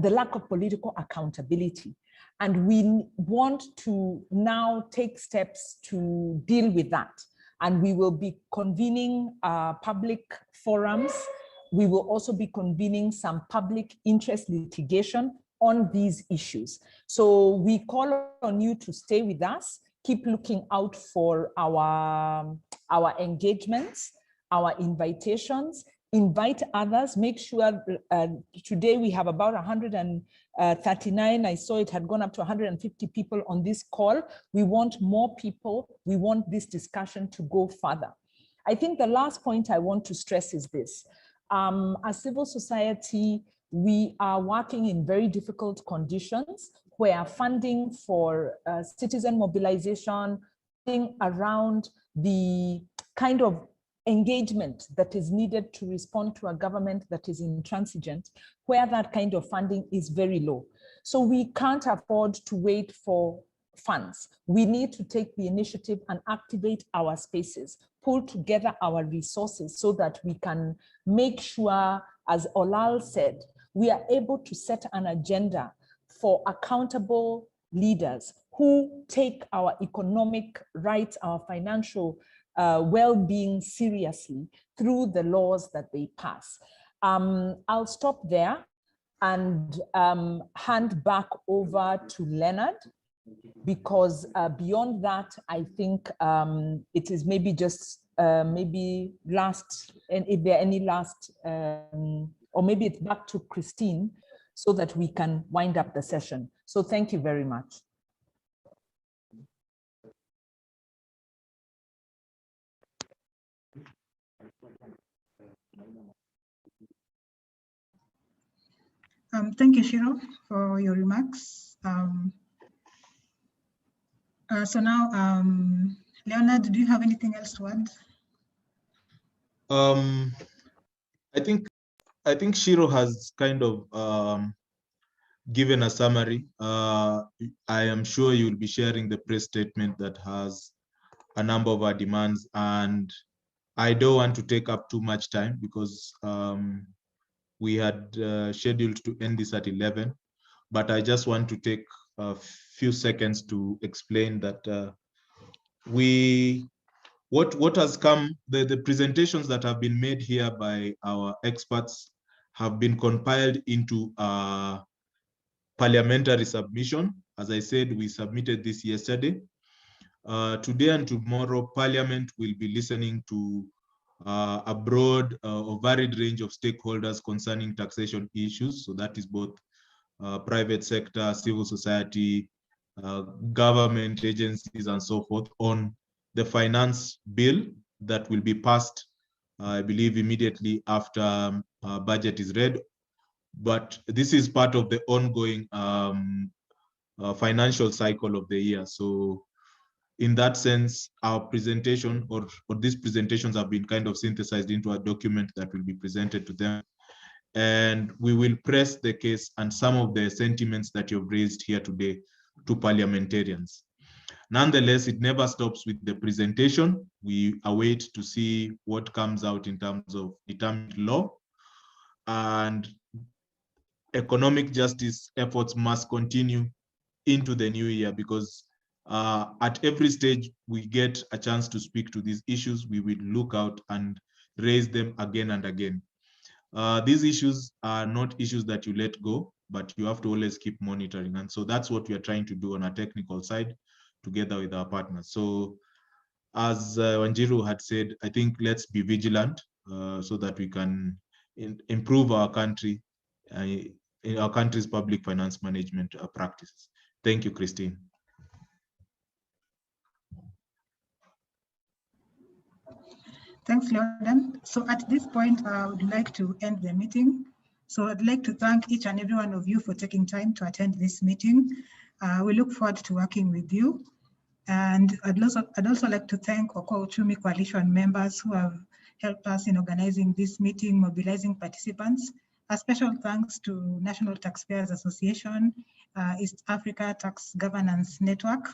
lack of political accountability. And we want to now take steps to deal with that. And we will be convening public forums. We will also be convening some public interest litigation on these issues. So we call on you to stay with us, keep looking out for our engagements, our invitations, invite others, make sure today we have about 139. I saw it had gone up to 150 people on this call. We want more people. We want this discussion to go further. I think the last point I want to stress is this. As civil society, we are working in very difficult conditions where funding for citizen mobilization, around the kind of engagement that is needed to respond to a government that is intransigent, where that kind of funding is very low. So we can't afford to wait for funds. We need to take the initiative and activate our spaces, pull together our resources so that we can make sure, as Olal said, we are able to set an agenda for accountable leaders who take our economic rights, our financial well-being seriously through the laws that they pass. I'll stop there and hand back over to Leonard, because beyond that, I think it is maybe just maybe last, and if there are any last, or maybe it's back to Christine so that we can wind up the session. So thank you very much. Thank you, Shiro, for your remarks. So now, Leonard, do you have anything else to add? I think Shiro has kind of given a summary. I am sure you'll be sharing the press statement that has a number of our demands, and I don't want to take up too much time because we had scheduled to end this at 11, but I just want to take a few seconds to explain that what has come, the presentations that have been made here by our experts have been compiled into a parliamentary submission. As I said, we submitted this yesterday. Today and tomorrow, Parliament will be listening to a broad or varied range of stakeholders concerning taxation issues. So that is both private sector, civil society, government agencies, and so forth, on the finance bill that will be passed, I believe, immediately after budget is read. But this is part of the ongoing financial cycle of the year. So in that sense, our presentation or these presentations have been kind of synthesized into a document that will be presented to them. And we will press the case and some of the sentiments that you've raised here today to parliamentarians. Nonetheless, it never stops with the presentation. We await to see what comes out in terms of determined law, and economic justice efforts must continue into the new year, because at every stage we get a chance to speak to these issues, we will look out and raise them again and again. These issues are not issues that you let go, but you have to always keep monitoring. And so that's what we are trying to do on a technical side together with our partners. So as Wanjiru had said, I think let's be vigilant so that we can improve our country, in our country's public finance management practices. Thank you, Christine. Thanks, Leoden. So at this point, I would like to end the meeting. So I'd like to thank each and every one of you for taking time to attend this meeting. We look forward to working with you. And I'd also like to thank Okoa Uchumi Coalition members who have helped us in organizing this meeting, mobilizing participants. A special thanks to National Taxpayers Association, East Africa Tax Governance Network,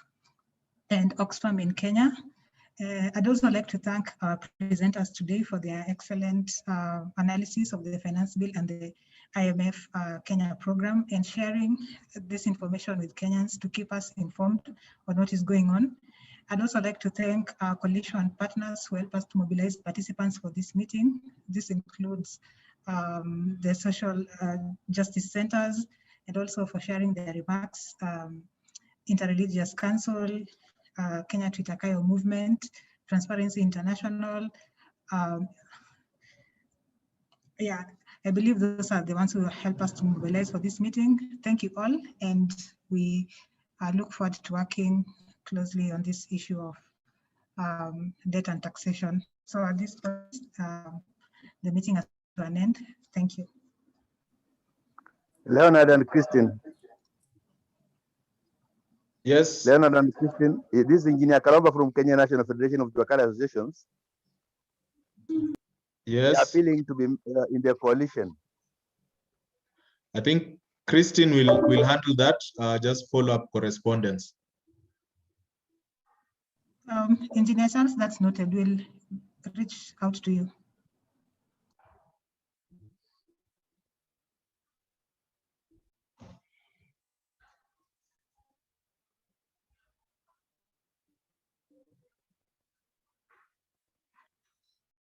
and Oxfam in Kenya. I'd also like to thank our presenters today for their excellent analysis of the finance bill and the IMF Kenya program, and sharing this information with Kenyans to keep us informed on what is going on. I'd also like to thank our coalition partners who help us to mobilize participants for this meeting. This includes the social justice centers, and also for sharing their remarks, Interreligious Council, Kenya Twitakayo Movement, Transparency International. Yeah, I believe those are the ones who help us to mobilize for this meeting. Thank you all, and we look forward to working closely on this issue of debt and taxation. So at this point, the meeting has to an end. Thank you. Leonard and Christine. Yes. Leonard and Christine, this is Engineer Karamba from Kenya National Federation of Wakala Associations. Yes. Appealing to be in their coalition. I think Christine will handle that. Just follow up correspondence. Engineer Charles, that's noted. We'll reach out to you.